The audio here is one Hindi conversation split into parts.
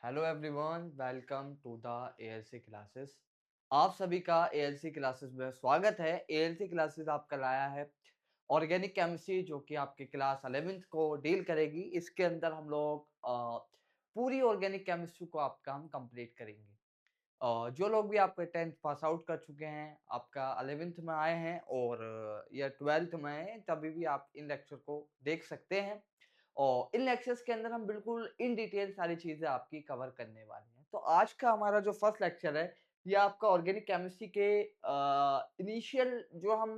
Hello everyone, welcome to the ALC classes. आप सभी का एएलसी क्लासेस में स्वागत है। एएलसी क्लासेस आपका लाया है ऑर्गेनिक केमिस्ट्री, जो कि आपके क्लास 11th को डील करेगी। इसके अंदर हम लोग पूरी ऑर्गेनिक केमिस्ट्री को आपका हम कंप्लीट करेंगे। जो लोग भी आपके 10th पास आउट कर चुके हैं, आपका 11th में आए हैं और या 12th में आए हैं, तभी भी आप इन लेक्चर को देख सकते हैं। और इन लेक्चर्स के अंदर हम बिल्कुल इन डिटेल सारी चीज़ें आपकी कवर करने वाले हैं। तो आज का हमारा जो फर्स्ट लेक्चर है, ये आपका ऑर्गेनिक केमिस्ट्री के इनिशियल जो हम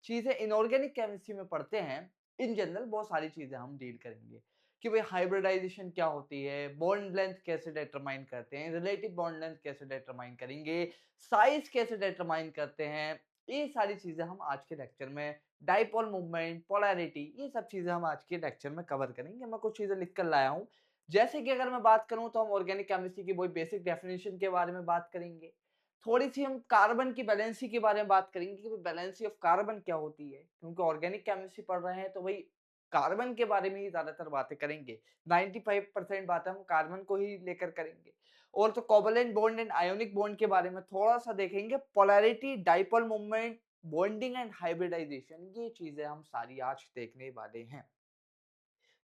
चीज़ें इनऑर्गेनिक केमिस्ट्री में पढ़ते हैं, इन जनरल बहुत सारी चीज़ें हम डील करेंगे कि भाई हाइब्रिडाइजेशन क्या होती है, बॉन्ड लेंथ कैसे डिटरमाइन करते हैं, रिलेटिव बॉन्ड लेंथ कैसे डिटरमाइन करेंगे, साइज़ कैसे डिटरमाइन करते हैं। ये सारी चीज़ें हम आज के लेक्चर में डाइपोल मूवमेंट, पोलैरिटी, ये सब चीज़ें हम आज के लेक्चर में कवर करेंगे। मैं कुछ चीज़ें लिख कर लाया हूँ। जैसे कि अगर मैं बात करूँ तो हम ऑर्गेनिक केमिस्ट्री की वही बेसिक डेफिनिशन के बारे में बात करेंगे। थोड़ी-सी हम कार्बन की वैलेंसी के बारे में बात करेंगे कि वैलेंसी ऑफ कार्बन क्या होती है? क्योंकि ऑर्गेनिक केमिस्ट्री पढ़ रहे हैं तो भई कार्बन के बारे में ही ज़्यादातर बातें करेंगे। 95% बातें हम कार्बन को ही लेकर करेंगे। और तो covalent bond and ionic bond के बारे में थोड़ा-सा देखेंगे। Polarity, dipole movement, bonding and hybridization, ये चीजें हम सारी आज देखने वाले हैं।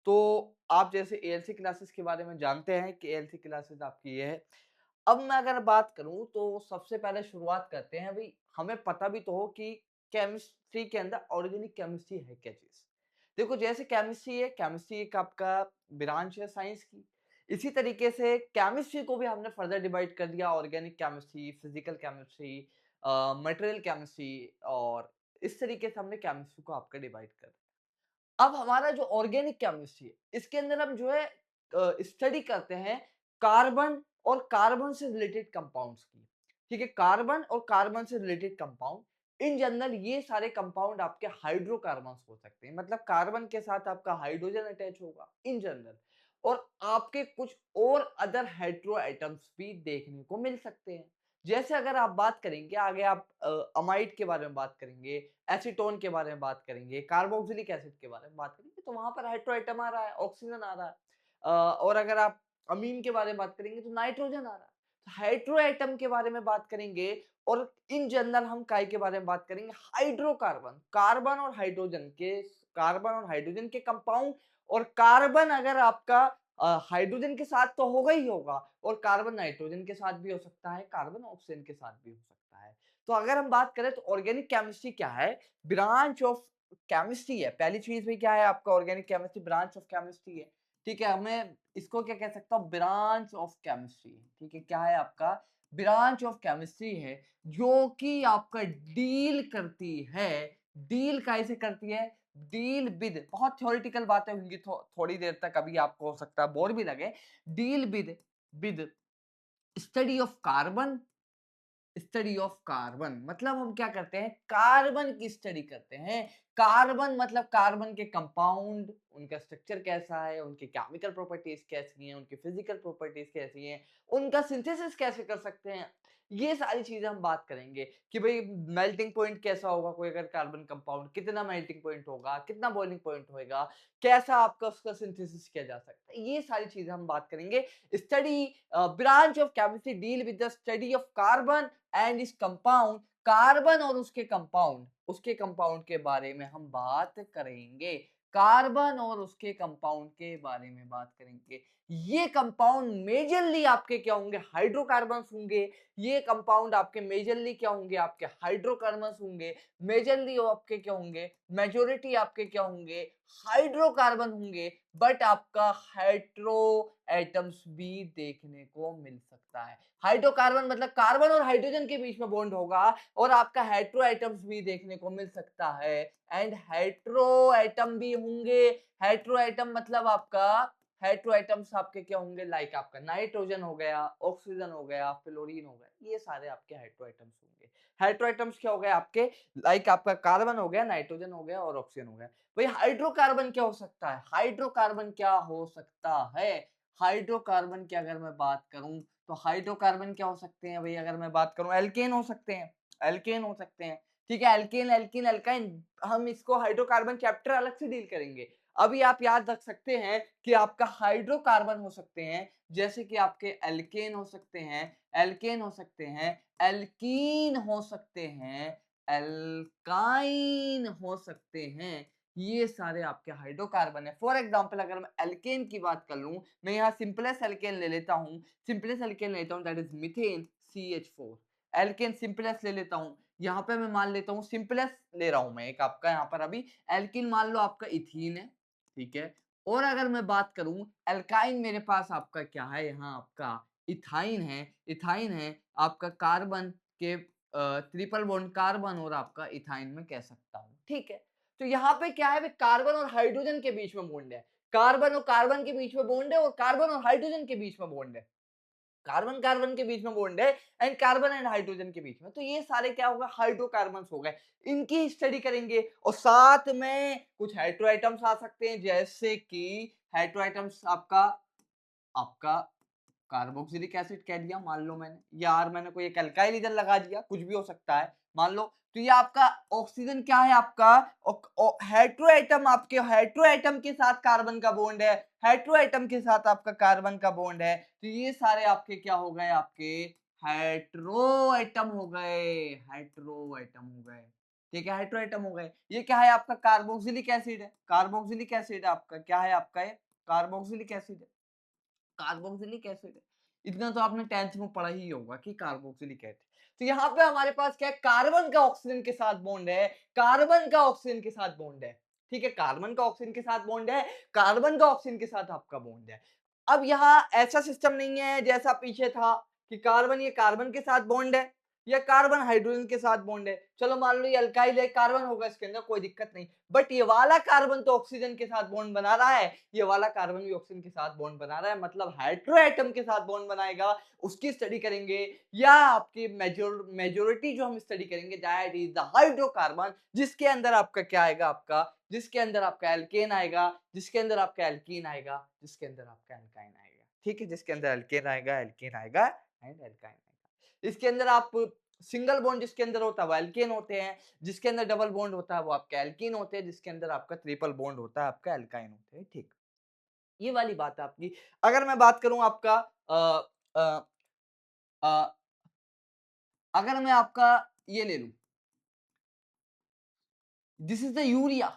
तो आप जैसे एएलसी क्लासेस के बारे में जानते हैं कि एएलसी क्लासेस आपकी ये है। अब मैं अगर बात करूं तो सबसे पहले शुरुआत करते हैं भाई, हमें पता भी तो हो कि केमिस्ट्री के अंदर ऑर्गेनिक केमिस्ट्री है क्या चीज। देखो, जैसे केमिस्ट्री है, केमिस्ट्री एक आपका ब्रांच है साइंस की। इसी तरीके से केमिस्ट्री को भी हमने फर्दर डिवाइड कर दिया, organic chemistry, physical chemistry, material chemistry, और इस तरीके से हमने केमिस्ट्री को आपका डिवाइड कर दिया। अब हमारा जो ऑर्गेनिक केमिस्ट्री है, इसके अंदर हम जो है स्टडी करते हैं कार्बन और कार्बन से रिलेटेड कंपाउंड्स की। ठीक है, कार्बन और कार्बन से रिलेटेड कंपाउंड। इन जनरल ये सारे कंपाउंड आपके हाइड्रोकार्बन्स हो सकते हैं, मतलब कार्बन के साथ आपका हाइड्रोजन अटैच होगा इन जनरल। और आपके कुछ और अदर हेटेरो एटम्स भी देखने को मिल सकते हैं। जैसे अगर आप बात करेंगे आगे, आप अमाइड के बारे में बात करेंगे, एसीटोन के बारे में बात करेंगे, कार्बोक्सिलिक एसिड के बारे में बात करेंगे, तो वहां पर हेटेरो एटम आ रहा है, ऑक्सीजन आ रहा है। और अगर आप अमीन के बारे में बात करेंगे तो नाइट्रोजन आ रहा है। तो हेटेरो एटम के बारे में बात करेंगे। और इन जनरल हम काय के बारे में बात करेंगे, हाइड्रोकार्बन, कार्बन और हाइड्रोजन के कंपाउंड। और कार्बन अगर आपका हाइड्रोजन के साथ तो होगा ही होगा, और कार्बन नाइट्रोजन के साथ भी हो सकता है, कार्बन ऑक्सीजन के साथ भी हो सकता है। तो अगर हम बात करें तो ऑर्गेनिक केमिस्ट्री क्या है, ब्रांच ऑफ केमिस्ट्री है। पहली चीज भी क्या है आपका, organic chemistry branch of chemistry है। ठीक है, हमें इसको क्या कह सकता हूँ, ब्रांच ऑफ केमिस्ट्री। ठीक है, क्या है आपका, ब्रांच ऑफ केमिस्ट्री है, जो कि आपका डील करती है। डील कैसे करती है, डील विद, बहुत थ्योरेटिकल बातें होंगी, थोड़ी देर तक अभी आपको हो सकता है बोर भी लगे। Deal with study of carbon, study of carbon मतलब हम क्या करते हैं, कार्बन की स्टडी करते हैं। कार्बन मतलब कार्बन के कंपाउंड, उनका स्ट्रक्चर कैसा है, उनकी केमिकल प्रॉपर्टीज कैसी हैं, उनकी फिजिकल प्रॉपर्टीज कैसी हैं, उनका सिंथेसिस कैसे कर सकते हैं। ये सारी चीजें हम बात करेंगे कि भाई मेल्टिंग पॉइंट कैसा होगा, कोई अगर कार्बन कंपाउंड, कितना मेल्टिंग पॉइंट होगा, कितना बॉइलिंग पॉइंट होगा, कैसा आपका उसका सिंथेसिस किया जा सकता है। ये सारी चीजें हम बात करेंगे। Study, branch of chemistry deal with the study of carbon and इस कंपाउंड, कार्बन और उसके कंपाउंड के बारे में हम बात करेंगे। कार्बन और उसके कंपाउंड के बारे में बात करेंगे। ये कंपाउंड मेजरली आपके क्या होंगे, हाइड्रोकार्बन्स होंगे। ये कंपाउंड आपके मेजरली क्या होंगे, आपके हाइड्रोकार्बन्स होंगे। मेजरली आपके क्या होंगे, मेजोरिटी आपके क्या होंगे, हाइड्रोकार्बन होंगे। बट आपका हेट्रो एटम्स भी देखने को मिल सकता है। हाइड्रोकार्बन मतलब कार्बन और हाइड्रोजन के बीच में बॉन्ड होगा, और आपका हेट्रो एटम्स भी देखने को मिल सकता है। एंड हेट्रो एटम भी होंगे। हेट्रो एटम मतलब आपका, हेट्रो एटम्स आपके क्या होंगे, लाइक आपका नाइट्रोजन हो गया, ऑक्सीजन हो गया, फ्लोरीन हो गया, ये सारे आपके हेट्रो एटम्स होंगे। हेट्रो एटम्स क्या हो गए आपके, लाइक आपका कार्बन हो गया, नाइट्रोजन हो गया और ऑक्सीजन हो गया। भाई हाइड्रोकार्बन क्या हो सकता है, हाइड्रोकार्बन क्या हो सकता है, हाइड्रोकार्बन की अगर मैं बात करूं तो हाइड्रोकार्बन क्या हो सकते हैं भाई, अगर मैं बात करूं एल्केन हो सकते हैं, एल्केन हो सकते हैं। ठीक है, एल्केन, एल्कीन, एल्काइन, हम इसको हाइड्रोकार्बन चैप्टर अलग से डील करेंगे। अभी आप याद रख सकते हैं कि आपका हाइड्रोकार्बन हो सकते हैं, जैसे कि आपके एल्केन हो सकते हैं, एल्केन हो सकते हैं, एल्कीन हो सकते हैं, एल्काइन हो सकते हैं। ये सारे आपके हाइड्रोकार्बन है। फॉर एग्जांपल अगर मैं एल्केन की बात कर लूं, मैं यहाँ सिंपलेस्ट एल्केन ले लेता हूँ, सिंपलेस्ट एल्केन लेता हूँ, that is methane CH4। Alkane simplest ले लेता हूँ, यहाँ पे मैं मान लेता हूँ सिंपलेस्ट ले रहा हूँ मैं एक आपका यहाँ पर अभी एल्किन मान लो आपका इथीन है, ठीक है। और अगर मैं बात करूं एल्काइन, मेरे पास आपका क्या है, यहाँ आपका इथाइन है, इथाइन है आपका कार्बन के ट्रिपल बॉन्ड कार्बन और आपका इथाइन में कह सकता हूँ, ठीक है। तो यहाँ पे क्या है, कार्बन और हाइड्रोजन के बीच में बॉन्ड है, कार्बन और कार्बन के बीच में बॉन्ड है, और कार्बन और हाइड्रोजन के बीच में बॉन्ड है, कार्बन कार्बन के बीच में बॉन्ड है एंड कार्बन एंड हाइड्रोजन के बीच में। तो ये सारे क्या होगा, हाइड्रोकार्बन्स हो गए, इनकी स्टडी करेंगे। और साथ में कुछ हेटेरो आइटम्स आ सकते हैं, जैसे कि हेटेरो आइटम्स आपका आपका कार्बोक्सिलिक एसिड कह दिया मान लो मैंने, यार मैंने कोई एक अल्काइल इधर लगा दिया, कुछ भी हो सकता है मान लो। तो ये आपका ऑक्सीजन क्या है, आपका हेटेरो आइटम, आपके हेटेरो आइटम के साथ कार्बन का बॉन्ड है, हेटेरो आइटम के साथ आपका कार्बन का बॉन्ड है। तो ये सारे आपके क्या हो गए, आपके हेटेरो आइटम हो गए, हेटेरो आइटम हो गए, ठीक है, हेटेरो आइटम हो गए। ये क्या है आपका कार्बोक्सिलिक एसिड है, कार्बोक्सिलिक एसिड आपका क्या है, आपका ये कार्बोक्सिलिक एसिड है, कार्बोक्सिलिक एसिड है। इतना तो आपने 10th में पढ़ा ही होगा कि कार्बोक्सिलिक एसिड। तो यहाँ पे हमारे पास क्या है, कार्बन का ऑक्सीजन के साथ बॉन्ड है, कार्बन का ऑक्सीजन के साथ बॉन्ड है, ठीक है, कार्बन का ऑक्सीजन के साथ बॉन्ड है, कार्बन का ऑक्सीजन के साथ आपका बॉन्ड है। अब यहाँ ऐसा सिस्टम नहीं है जैसा पीछे था कि कार्बन ये कार्बन के साथ बॉन्ड है या कार्बन हाइड्रोजन के साथ बॉन्ड है। चलो मान लो ये अल्काइल है, कार्बन होगा इसके अंदर, कोई दिक्कत नहीं। बट ये वाला कार्बन तो ऑक्सीजन के साथ बॉन्ड बना रहा है, ये वाला कार्बन भी ऑक्सीजन के साथ बॉन्ड बना रहा है, मतलब हेटेरो एटम के साथ बॉन्ड बनाएगा, उसकी स्टडी करेंगे। या आपकी मेजोरिटी जो हम स्टडी करेंगे दैट इज द हाइड्रोकार्बन, जिसके अंदर आपका क्या आएगा, आपका जिसके अंदर आपका एल्केन आएगा, जिसके अंदर आपका एल्कीन आएगा, जिसके अंदर आपका एल्काइन आएगा, ठीक है, जिसके अंदर एल्केन आएगा, एल्कीन आएगा एंड एल्काइन आएगा। इसके अंदर आप सिंगल बॉन्ड जिसके अंदर होता है वो एल्केन होते हैं, जिसके अंदर डबल बॉन्ड होता है वो आपका एल्कीन होते हैं, जिसके अंदर आपका ट्रिपल बॉन्ड होता है आपका एल्काइन होते हैं, ठीक। ये वाली बात है आपकी। अगर मैं बात करूं आपका अ, अ, अ, अगर मैं आपका ये ले लूं, this is the urea,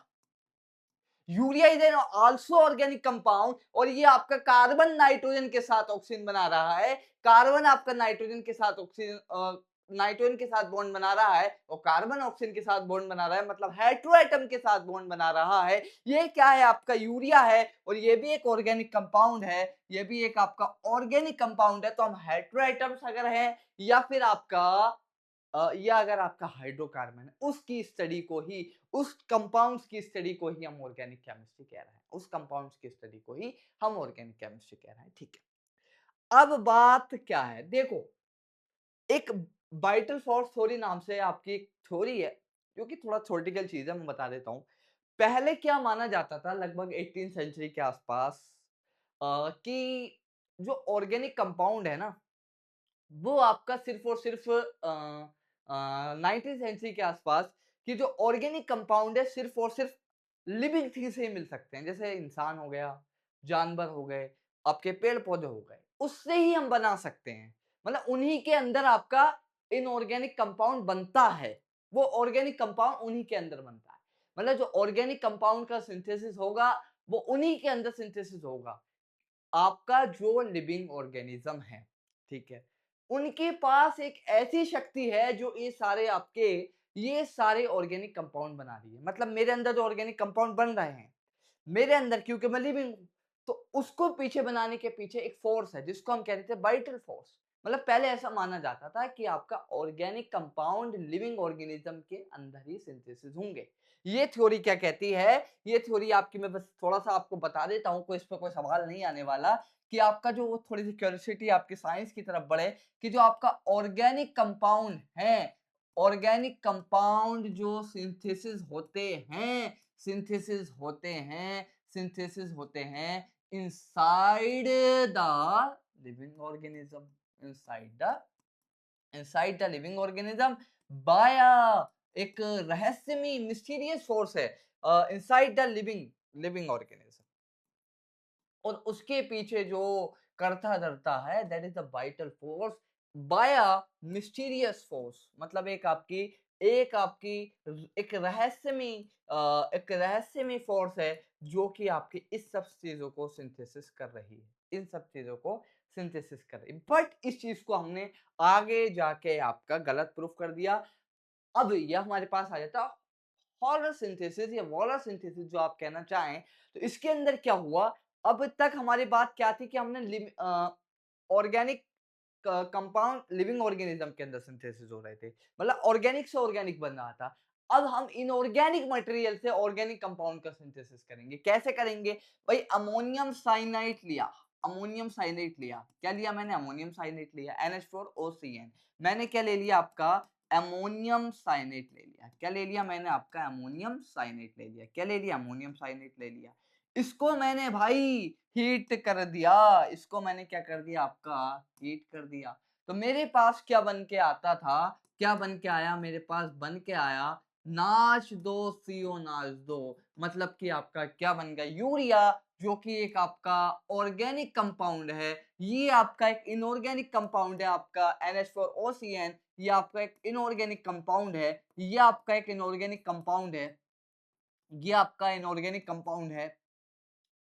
urea is an also organic compound, और ये आपका कार्बन नाइट्रोजन के साथ ऑक्सीजन बना रहा है, कार्बन आपका नाइट्रोजन के साथ ऑक्सीजन नाइट्रोजन के साथ बॉन्ड बना रहा है, और कार्बन ऑक्सीजन के साथ बॉन्ड बना रहा है, मतलब हेटेरो एटम के साथ बॉन्ड बना रहा है। ये क्या है, आपका यूरिया है, और ये भी एक ऑर्गेनिक कंपाउंड है, ये भी एक आपका ऑर्गेनिक कंपाउंड है। तो हम हेटेरो एटम्स अगर है या फिर आपका या अगर आपका हाइड्रोकार्बन है, उसकी स्टडी को ही, उस कंपाउंड्स की स्टडी को ही हम ऑर्गेनिक केमिस्ट्री कह रहे हैं, उस कंपाउंड्स की स्टडी को ही हम ऑर्गेनिक केमिस्ट्री कह रहे हैं, ठीक है। अब बात क्या है, देखो, एक वाइटल फोर्स थ्योरी नाम से आपकी एक थ्योरी है, जो कि थोड़ा थ्योरेटिकल चीज है, मैं बता देता हूँ। पहले क्या माना जाता था लगभग 18th सेंचुरी के आसपास, कि जो ऑर्गेनिक कंपाउंड है ना, वो आपका सिर्फ और सिर्फ 19th सेंचुरी के आसपास, कि जो ऑर्गेनिक कंपाउंड है सिर्फ और सिर्फ लिविंग थिंग से ही मिल सकते हैं, जैसे इंसान हो गया, जानवर हो गए, आपके पेड़ पौधे हो गए, उससे ही हम बना सकते हैं। मतलब उन्हीं के अंदर आपका इनऑर्गेनिक कंपाउंड बनता है, वो ऑर्गेनिक कंपाउंड उन्हीं के अंदर बनता है। मतलब जो ऑर्गेनिक कंपाउंड का सिंथेसिस होगा वो उन्हीं के अंदर सिंथेसिस होगा। आपका जो लिविंग ऑर्गेनिज्म है, ठीक है, उनके पास एक ऐसी शक्ति है जो ये सारे ऑर्गेनिक कंपाउंड बना रही है। मतलब मेरे अंदर जो ऑर्गेनिक कंपाउंड बन रहे हैं, मेरे अंदर, क्योंकि मैं लिविंग हूं, तो उसको पीछे बनाने के पीछे एक फोर्स है जिसको हम कहते थे वाइटल फोर्स। मतलब पहले ऐसा माना जाता था कि आपका ऑर्गेनिक कंपाउंड लिविंग ऑर्गेनिज्म के अंदर ही सिंथेसिस होंगे। ये थ्योरी क्या कहती है, ये थ्योरी आपकी, मैं बस थोड़ा सा आपको बता देता हूँ, कोई इस पर कोई सवाल नहीं आने वाला, कि आपका जो वो थोड़ी सी क्यूरियोसिटी आपकी साइंस की तरफ बढ़े, कि जो आपका ऑर्गेनिक कंपाउंड है, ऑर्गेनिक कंपाउंड जो सिंथेसिस होते हैं, सिंथेसिस होते हैं inside the living organism, inside the living organism by एक रहस्यमयी मिस्टीरियस फोर्स है inside the living living organism, और उसके पीछे जो करता धरता है that is the vital force by a mysterious force, मतलब एक आपकी एक रहस्यमय फोर्स है जो कि आपकी इस सब चीजों को सिंथेसिस कर रही है, इन सब चीजों को सिंथेसिस कर रही है। बट इस चीज को हमने आगे जाके आपका गलत प्रूफ कर दिया। अब यह हमारे पास आ जाता हॉलर सिंथेसिस या वॉलर सिंथेसिस जो आप कहना चाहें। तो इसके अंदर क्या हुआ, अब तक हमारी बात क्या थी कि हमने ऑर्गेनिक कंपाउंड लिविंग ऑर्गेनिज्म के अंदर सिंथेसिस हो रहे थे, मतलब ऑर्गेनिक से ऑर्गेनिक बन रहा था। अब हम इनऑर्गेनिक मटेरियल से ऑर्गेनिक कंपाउंड का सिंथेसिस करेंगे। कैसे करेंगे भाई, अमोनियम साइनाइड लिया, अमोनियम साइनाइड लिया, क्या लिया मैंने, अमोनियम साइनाइड लिया NH4OCN। मैंने क्या ले लिया आपका, अमोनियम साइनेट ले लिया। क्या ले लिया मैंने आपका, अमोनियम साइनेट ले लिया। क्या ले लिया, अमोनियम साइनेट ले लिया। इसको मैंने भाई हीट कर दिया, इसको मैंने क्या कर दिया आपका, हीट कर दिया। तो मेरे पास क्या बन के आता था, क्या बन के आया मेरे पास, बन के आया NH2CO NH2, मतलब कि आपका क्या बन गया, यूरिया, जो कि एक आपका ऑर्गेनिक कंपाउंड है। ये आपका एक इनऑर्गेनिक कंपाउंड है आपका NH4OCN, ये आपका एक इनऑर्गेनिक कंपाउंड है, ये आपका एक इनऑर्गेनिक कंपाउंड है, ये आपका इनऑर्गेनिक कंपाउंड है।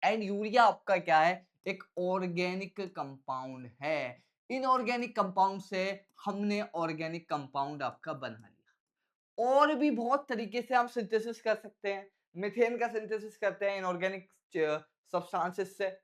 एंड यूरिया आपका क्या है, एक ऑर्गेनिक कंपाउंड है। इनऑर्गेनिक कंपाउंड से हमने ऑर्गेनिक कंपाउंड आपका बना लिया। और भी बहुत तरीके से हम सिंथेसिस कर सकते हैं। मीथेन का सिंथेसिस करते हैं इनऑर्गेनिक सब्सटेंसेस से,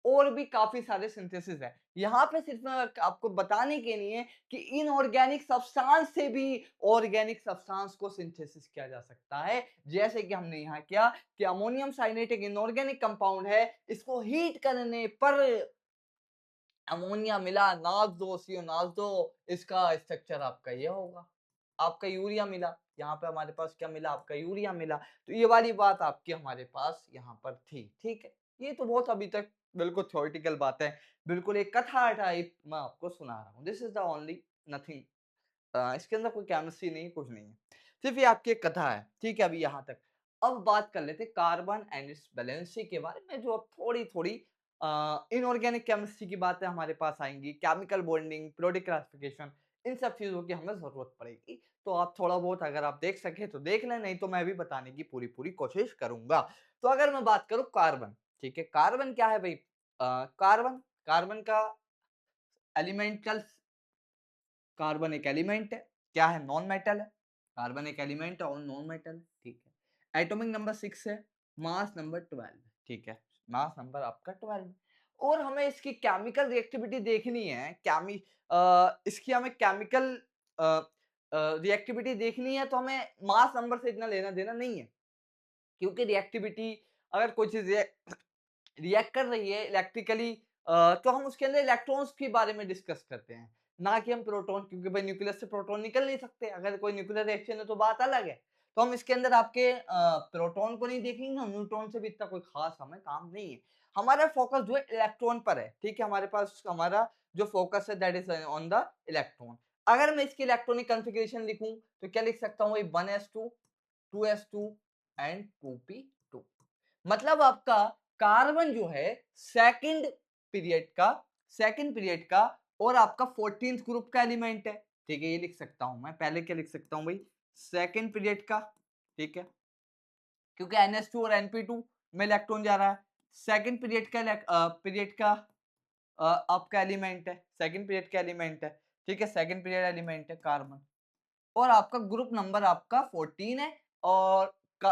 और भी काफी सारे सिंथेसिस है। यहाँ पे सिर्फ मैं आपको बताने के लिए कि इनऑर्गेनिक सब्सटेंस से भी ऑर्गेनिक सब्सटेंस को सिंथेसिस किया जा सकता है, जैसे कि हमने यहाँ किया कि अमोनियम साइनेट एक इनऑर्गेनिक कंपाउंड है, इसको हीट करने पर अमोनिया मिला, नाच दो सीओ नाच दो, इसका स्ट्रक्चर आपका ये होगा, आपका यूरिया मिला। यहाँ पे हमारे पास क्या मिला, आपका यूरिया मिला। तो ये वाली बात आपकी हमारे पास यहाँ पर थी, ठीक है। ये तो बहुत अभी तक बिल्कुल थ्योरेटिकल बात है, बिल्कुल एक कथा टाइप मैं आपको सुना रहा हूँ। This is the only nothing, इसके अंदर कोई केमिस्ट्री नहीं है, कुछ नहीं है, सिर्फ ये आपकी एक कथा है, ठीक है। अभी यहाँ तक अब बात कर लेते कार्बन एंड इट्स वैलेंसी के बारे में, जो अब थोड़ी थोड़ी इनऑर्गेनिक केमिस्ट्री की बातें हमारे पास आएंगी, केमिकल बॉन्डिंग, पीरियोडिक क्लासिफिकेशन, इन सब चीजों की हमें जरूरत पड़ेगी। तो आप थोड़ा बहुत अगर आप देख सके तो देख लें, नहीं तो मैं भी बताने की पूरी पूरी कोशिश करूंगा। तो अगर मैं बात करूं कार्बन, ठीक है, कार्बन क्या है भाई, कार्बन, कार्बन का एलिमेंटल, कार्बन एक एलिमेंट है, क्या है, नॉन मेटल है। कार्बन एक एलिमेंट है और नॉन मेटल है, ठीक है। एटॉमिक नंबर 6 है, मास नंबर 12, ठीक है, मास नंबर आपका 12 है। और हमें इसकी केमिकल रिएक्टिविटी देखनी है, इसकी हमें केमिकल रिएक्टिविटी देखनी है, तो हमें मास नंबर से इतना लेना देना नहीं है, क्योंकि रिएक्टिविटी, अगर कोई चीज रिएक्ट कर रही है इलेक्ट्रिकली, तो हम उसके अंदर इलेक्ट्रॉन्स के बारे में डिस्कस करते हैं, ना कि हम प्रोटॉन, क्योंकि भाई न्यूक्लियस से प्रोटॉन निकल नहीं सकते। अगर कोई न्यूक्लियर रिएक्शन है तो बात अलग है। तो हम इसके अंदर आपके प्रोटॉन को नहीं देखेंगे, न्यूट्रॉन से भी इतना कोई खास हमें काम नहीं है। हमारा फोकस जो है इलेक्ट्रॉन पर है, ठीक है। हमारे पास हमारा जो फोकस है that is on the electron. अगर मैं इसकी इलेक्ट्रॉनिक कॉन्फ़िगरेशन लिखूं तो क्या लिख सकता हूं भाई, 1s2, 2s2 एंड 2p2। मतलब आपका कार्बन जो है सेकंड पीरियड का, सेकंड पीरियड का, और आपका 14th ग्रुप का एलिमेंट है, ठीक है। ये लिख सकता हूं मैं, पहले क्या लिख सकता हूं भाई, सेकंड पीरियड का, ठीक है, क्योंकि NH2 और NP2 में इलेक्ट्रॉन जा रहा है। सेकंड पीरियड का आपका एलिमेंट है, सेकंड पीरियड का एलिमेंट है, ठीक है, सेकंड पीरियड एलिमेंट है कार्बन। और आपका ग्रुप नंबर आपका 14 है। और का,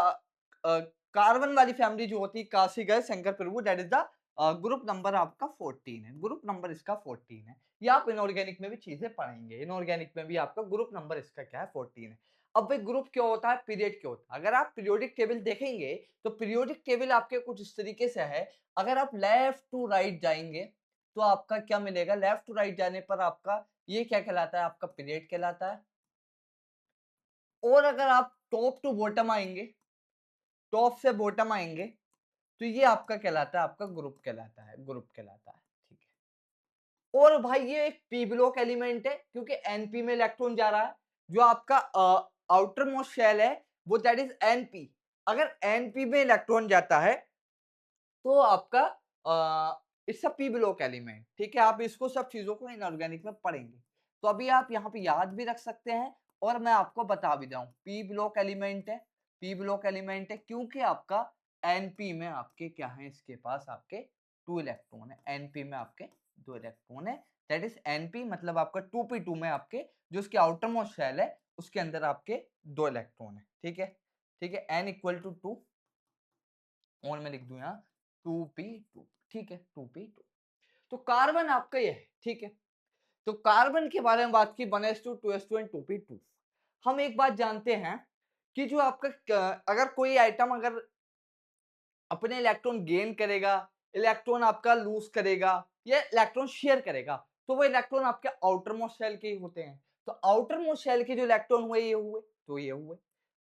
अ, कार्बन वाली फैमिली जो होती है काशी गए शंकर प्रभु, that is the group number आपका 14 है, ग्रुप नंबर इसका 14 है। ये आप इनऑर्गेनिक में भी चीजें पढ़ेंगे, इनऑर्गेनिक में भी आपका ग्रुप नंबर इसका क्या है, 14 है। अब भाई ग्रुप क्या होता है, पीरियड क्या होता है। अगर आप पीरियोडिक टेबल देखेंगे तो पीरियोडिक टेबल आपके कुछ इस तरीके से है। अगर आप लेफ्ट टू राइट जाएंगे तो आपका क्या मिलेगा, लेफ्ट टू राइट जाने पर आपका ये क्या कहलाता है, आपका पीरियड कहलाता है। और अगर आप टॉप टू बॉटम आएंगे, टॉप से बॉटम आएंगे, तो ये आपका कहलाता है, आपका ग्रुप कहलाता है, ग्रुप कहलाता है, ठीक है। और भाई ये एक पी ब्लॉक एलिमेंट है, क्योंकि एनपी में इलेक्ट्रॉन जा रहा है। जो आपका आउटर मोस्ट शेल है वो दैट इज एनपी। अगर एनपी में इलेक्ट्रॉन जाता है तो आपका it's a P block element, ठीक है? आप इसको सब चीज़ों को इनऑर्गेनिक में पढ़ेंगे। तो अभी आप यहाँ पे याद भी रख सकते हैं और मैं आपको बता भी रहा हूँ, पी ब्लॉक एलिमेंट है, पी ब्लॉक एलिमेंट है क्योंकि आपका एनपी में आपके क्या है, इसके पास आपके 2 इलेक्ट्रॉन है, एनपी में आपके 2 इलेक्ट्रॉन है, दैट इज़ एनपी मतलब आपका 2p2 में आपके जो उसकी आउटर मोस्ट शेल है, उसके अंदर आपके 2 इलेक्ट्रॉन है, ठीक है? ठीक है, n इक्वल टू 2 और मैं लिख दूं यहाँ 2p2, ठीक है, 2p2। तो कार्बन आपका ये है, ठीक है। तो कार्बन के बारे में बात की 1s2 2s2 एंड 2p2। हम एक बात जानते हैं कि जो आपका अगर कोई आइटम अगर अपने इलेक्ट्रॉन गेन करेगा, इलेक्ट्रॉन आपका लूज करेगा या इलेक्ट्रॉन शेयर करेगा, तो वो इलेक्ट्रॉन आपके आउटर मोस्ट शेल के ही होते हैं। तो आउटर मोस्ट शेल के जो इलेक्ट्रॉन हुए ये हुए, तो ये हुए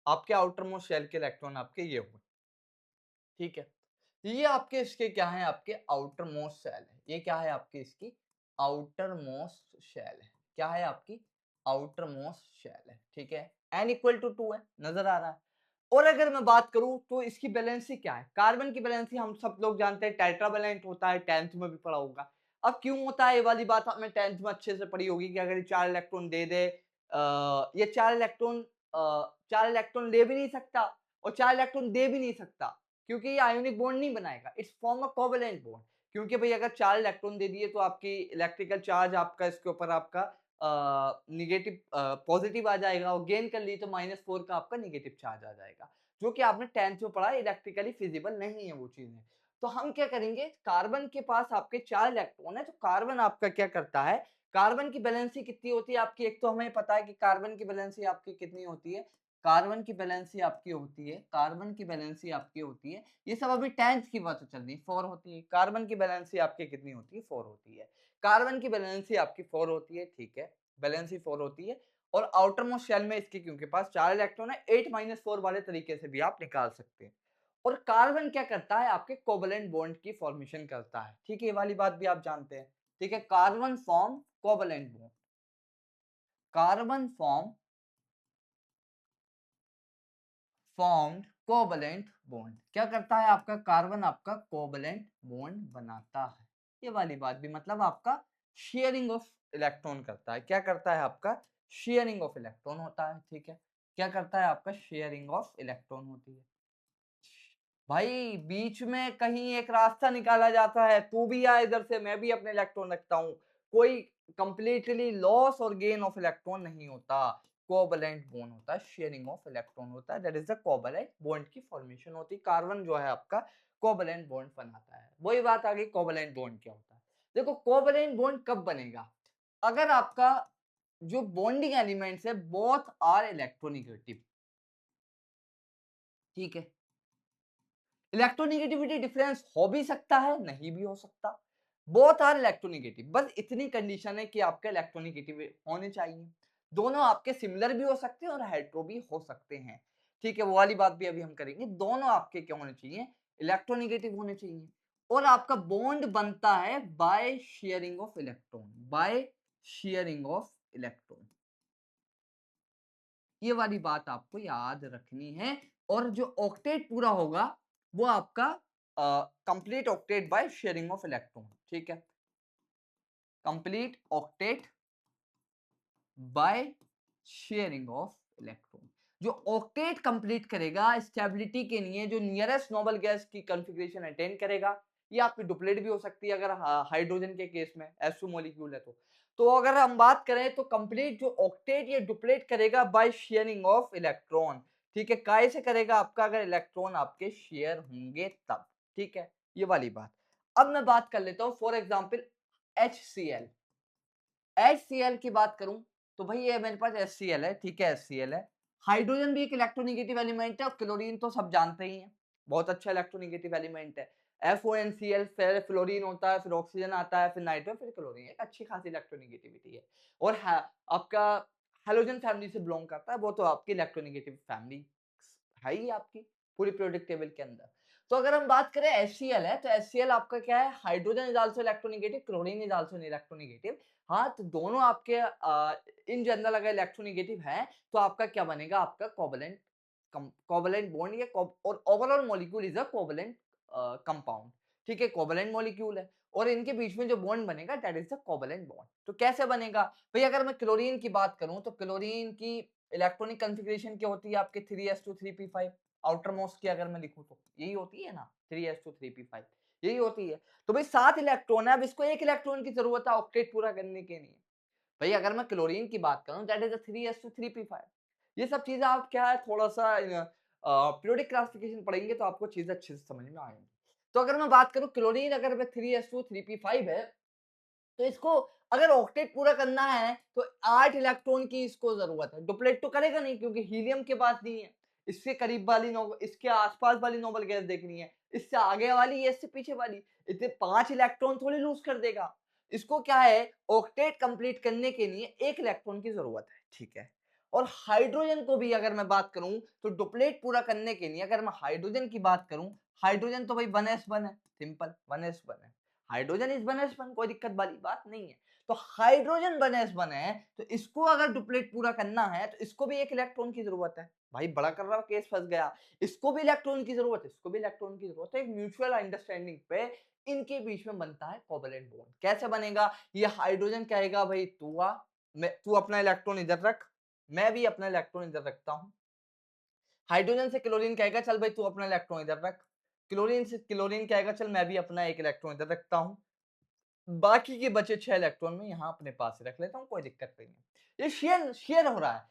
आपके आउटर मोस्ट शेल के इलेक्ट्रॉन आपके ये हुए, ठीक है। ये आपके इसके क्या है, आपके आउटर मोस्ट शेल है। ये क्या है आपकी इसकी आउटर मोस्ट शेल है। क्या है आपकी आउटर मोस्ट शेल है, ठीक है। n इक्वल टू 2 है, नजर आ रहा है। और अगर मैं बात करूं तो इसकी वैलेंसी क्या है, कार्बन की वैलेंसी हम सब लोग जानते हैं टेट्रावैलेंट होता है, 10th में भी पढ़ा होगा। अब क्यों होता है ये वाली बात आपने 10th में अच्छे से पढ़ी होगी कि अगर ये 4 इलेक्ट्रॉन दे दे, ये 4 इलेक्ट्रॉन ले भी नहीं सकता और 4 इलेक्ट्रॉन दे भी नहीं सकता, क्योंकि ये आयोनिक बॉन्ड नहीं बनाएगा, it's form a covalent bond. क्योंकि भाई अगर 4 इलेक्ट्रॉन दे दिए तो आपकी इलेक्ट्रिकल चार्ज आपका इसके ऊपर आपका नेगेटिव पॉजिटिव आ जाएगा और गेन कर ली तो -4 का आपका नेगेटिव चार्ज आ जाएगा, जो कि आपने 10th में पढ़ा, इलेक्ट्रिकली फिजिबल नहीं है वो चीजें। तो हम क्या करेंगे, कार्बन के पास आपके 4 इलेक्ट्रॉन है, तो कार्बन आपका क्या करता है, कार्बन की वैलेंसी कितनी होती है आपकी, एक तो हमें पता है कि कार्बन की वैलेंसी आपकी कितनी होती है, कार्बन की वैलेंसी आपकी होती है, कार्बन की वैलेंसी आपकी होती है, ये सब अभी 10th की बात चल रही है, 4 होती है। कार्बन की वैलेंसी आपकी कितनी होती है, 4 होती है। कार्बन की वैलेंसी आपकी 4 होती है, ठीक है, वैलेंसी 4 होती है। और आउटर मोस्ट शेल में इसके क्योंकि पास 4 इलेक्ट्रॉन है, 8 4 वाले तरीके से भी आप निकाल सकते हैं। और कार्बन क्या करता है, आपके कोवेलेंट बॉन्ड की फॉर्मेशन करता है, ठीक है, ये वाली बात भी आप जानते हैं, ठीक है। Carbon form covalent bond, carbon form formed covalent bond, क्या करता है आपका कार्बन, आपका कोवलेंट बॉन्ड बनाता है। ये वाली बात भी मतलब आपका शेयरिंग ऑफ इलेक्ट्रॉन करता है, क्या करता है आपका शेयरिंग ऑफ इलेक्ट्रॉन होता है, ठीक है। क्या करता है आपका शेयरिंग ऑफ इलेक्ट्रॉन होती है। भाई बीच में कहीं एक रास्ता निकाला जाता है, तू भी आ इधर से, मैं भी अपने इलेक्ट्रॉन रखता हूँ, कोई कंप्लीटली लॉस और गेन ऑफ इलेक्ट्रॉन नहीं होता, कोवैलेंट बॉन्ड होता है, शेयरिंग ऑफ इलेक्ट्रॉन होता है, that is the covalent bond की फॉर्मेशन होती है। कार्बन जो है आपका कोवैलेंट बॉन्ड बनाता है। वही बात आ गई, कोवैलेंट बॉन्ड क्या होता है। देखो कोवैलेंट बॉन्ड कब बनेगा, अगर आपका जो बॉन्डिंग एलिमेंट्स है बोथ आर इलेक्ट्रोनेगेटिव, ठीक है। इलेक्ट्रोनेगेटिविटी डिफरेंस हो भी सकता है, नहीं भी हो सकता, बोथ आर इलेक्ट्रोनेगेटिव, बस इतनी कंडीशन है कि आपके इलेक्ट्रोनेगेटिव होने चाहिए। दोनों आपके सिमिलर भी हो सकते हैं और हेटेरो भी हो सकते हैं, ठीक है, वो वाली बात भी अभी हम करेंगे। दोनों आपके क्या होने चाहिए, इलेक्ट्रोनेगेटिव होने चाहिए। और आपका बॉन्ड बनता है by sharing of electron, by sharing of electron, ये वाली बात आपको याद रखनी है। और जो ऑक्टेट पूरा होगा वो आपका complete octet by sharing of electron, ठीक है, complete octet by sharing of electron. जो ऑक्टेट कंप्लीट करेगा स्टेबिलिटी के लिए, जो नियरेस्ट नोबल गैस की कॉन्फ़िगरेशन अटेन करेगा, ये आपकी डुप्लेट भी हो सकती है अगर हाइड्रोजन के केस में SO मॉलिक्यूल है तो अगर हम बात करें तो कंप्लीट जो ऑक्टेट ये डुप्लेट करेगा बाय शेयरिंग ऑफ इलेक्ट्रॉन, ठीक है। काय से करेगा आपका, अगर इलेक्ट्रॉन आपके शेयर होंगे तब, ठीक है, ये वाली बात। अब मैं बात कर लेता हूं फॉर एग्जांपल HCl, HCl की बात करूं तो भाई ये मेरे पास HCl है, ठीक है, HCl है। हाइड्रोजन भी एक इलेक्ट्रोनेगेटिव एलिमेंट है और क्लोरीन तो सब जानते ही हैं, बहुत अच्छा इलेक्ट्रोनेगेटिव एलिमेंट है। FONCl, फिर फ्लोरीन होता है, फिर ऑक्सीजन आता है, फिर नाइट्रोजन, फिर क्लोरीन, एक अच्छी खासी इलेक्ट्रोनेगेटिविटी है। और आपका हैलोजन फैमिली से बिलोंग करता है, वो तो आपकी इलेक्ट्रोनेगेटिव फैमिली है ही आपकी पूरी पीरियोडिक टेबल के अंदर। तो अगर हम बात करें HCl है, तो HCl आपका क्या है, hydrogen is also electronegative, chlorine is also electronegative. हाँ, तो दोनों आपके इन जनरल अगर इलेक्ट्रोनेगेटिव है तो आपका क्या बनेगा, आपका कोवैलेंट बॉन्ड या और overall molecule is a covalent compound. ठीक है, कोवेलेंट मॉलिक्यूल है और इनके बीच में जो बॉन्ड बनेगा that is the covalent bond. तो कैसे बनेगा भाई, अगर मैं क्लोरीन की बात करूं तो क्लोरीन की इलेक्ट्रॉनिक कॉन्फ़िगरेशन क्या होती है आपके 3s2 3p5, आउटर मोस्ट की अगर मैं लिखूं तो यही होती है ना, 3s2 3p5 यही होती है। तो भाई 7 इलेक्ट्रॉन है, अब इसको एक इलेक्ट्रॉन की जरूरत है ऑक्टेट पूरा करने के लिए। भाई अगर मैं क्लोरीन की बात करूं that is a 3s2 3p5। ये सब चीजें आप क्या है थोड़ा सा पीरियोडिक क्लासिफिकेशन पढ़ेंगे तो आपको चीजें अच्छे से समझ में आएंगी। तो अगर मैं बात करूं क्लोरीन अगर 3s2 3p5 है तो इसको अगर ऑक्टेट पूरा करना है तो 8 इलेक्ट्रॉन की इसको जरूरत है। डुप्लेट तो करेगा नहीं क्योंकि हीलियम के पास नहीं है। इसके करीब वाली नोबल, इसके आसपास वाली नोबल गैस देखनी है, इससे आगे वाली या इससे पीछे वाली, इतने 5 इलेक्ट्रॉन थोड़ी लूज कर देगा। इसको क्या है ऑक्टेट कंप्लीट करने के लिए 1 इलेक्ट्रॉन की जरूरत है, ठीक है। और हाइड्रोजन को भी अगर मैं बात करूं तो डुप्लेट पूरा करने के लिए अगर मैं हाइड्रोजन की बात करूं, हाइड्रोजन तो भाई 1s1 है, सिंपल 1s1 है। हाइड्रोजन इज 1s1, कोई दिक्कत वाली बात नहीं है। तो हाइड्रोजन 1s1 है तो इसको अगर डुप्लेट पूरा करना है तो इसको भी 1 इलेक्ट्रॉन की जरूरत है। भाई बड़ा कर रहा केस फंस गया, इसको भी इलेक्ट्रॉन की जरूरत है, इसको भी इलेक्ट्रॉन की जरूरत है। एक म्यूचुअल अंडरस्टैंडिंग पे इनके बीच में बनता है कोवेलेंट बॉन्ड। कैसे बनेगा, ये हाइड्रोजन कहेगा भाई तू अपना इलेक्ट्रॉन इधर रख, मैं भी अपना इलेक्ट्रॉन इधर रखता हूं। हाइड्रोजन से क्लोरीन कहेगा चल भाई तू अपना इलेक्ट्रॉन इधर रख, क्लोरीन से क्लोरीन कहेगा चल मैं भी अपना 1 इलेक्ट्रॉन इधर रखता हूं, बाकी के बचे 6 इलेक्ट्रॉन में यहाँ अपने पास रख लेता हूँ, कोई दिक्कत नहीं है। ये शेयर शेयर हो रहा है,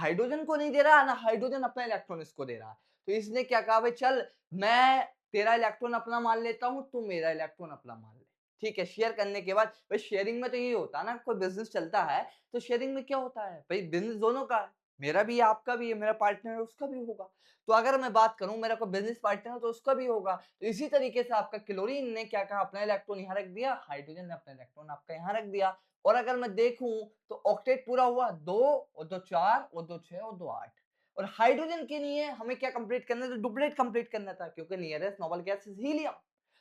हाइड्रोजन को नहीं दे रहा ना हाइड्रोजन अपना इलेक्ट्रॉन इसको दे रहा है। तो इसने क्या कहा भाई चल मैं तेरा इलेक्ट्रॉन अपना मान लेता हूँ, तू मेरा इलेक्ट्रॉन अपना मान ले। ठीक है, शेयर करने के बाद भाई शेयरिंग में तो यही होता है ना, कोई बिजनेस चलता है तो शेयरिंग में क्या होता है भाई, बिजनेस दोनों का है, मेरा भी है आपका भी है, मेरा पार्टनर है उसका भी होगा। तो अगर मैं बात करूं मेरा कोई बिजनेस पार्टनर है तो उसका भी होगा। तो इसी तरीके से आपका क्लोरीन ने क्या कहा अपना इलेक्ट्रॉन यहाँ रख दिया, हाइड्रोजन ने अपना इलेक्ट्रॉन आपका यहाँ रख दिया। और अगर मैं देखूं तो ऑक्टेट पूरा हुआ, 2 और 2 4 और 2 6 और 2 8। और हाइड्रोजन के लिए हमें क्या कंप्लीट करना था, डुप्लेट कंप्लीट करना था क्योंकि nearest noble gas is helium.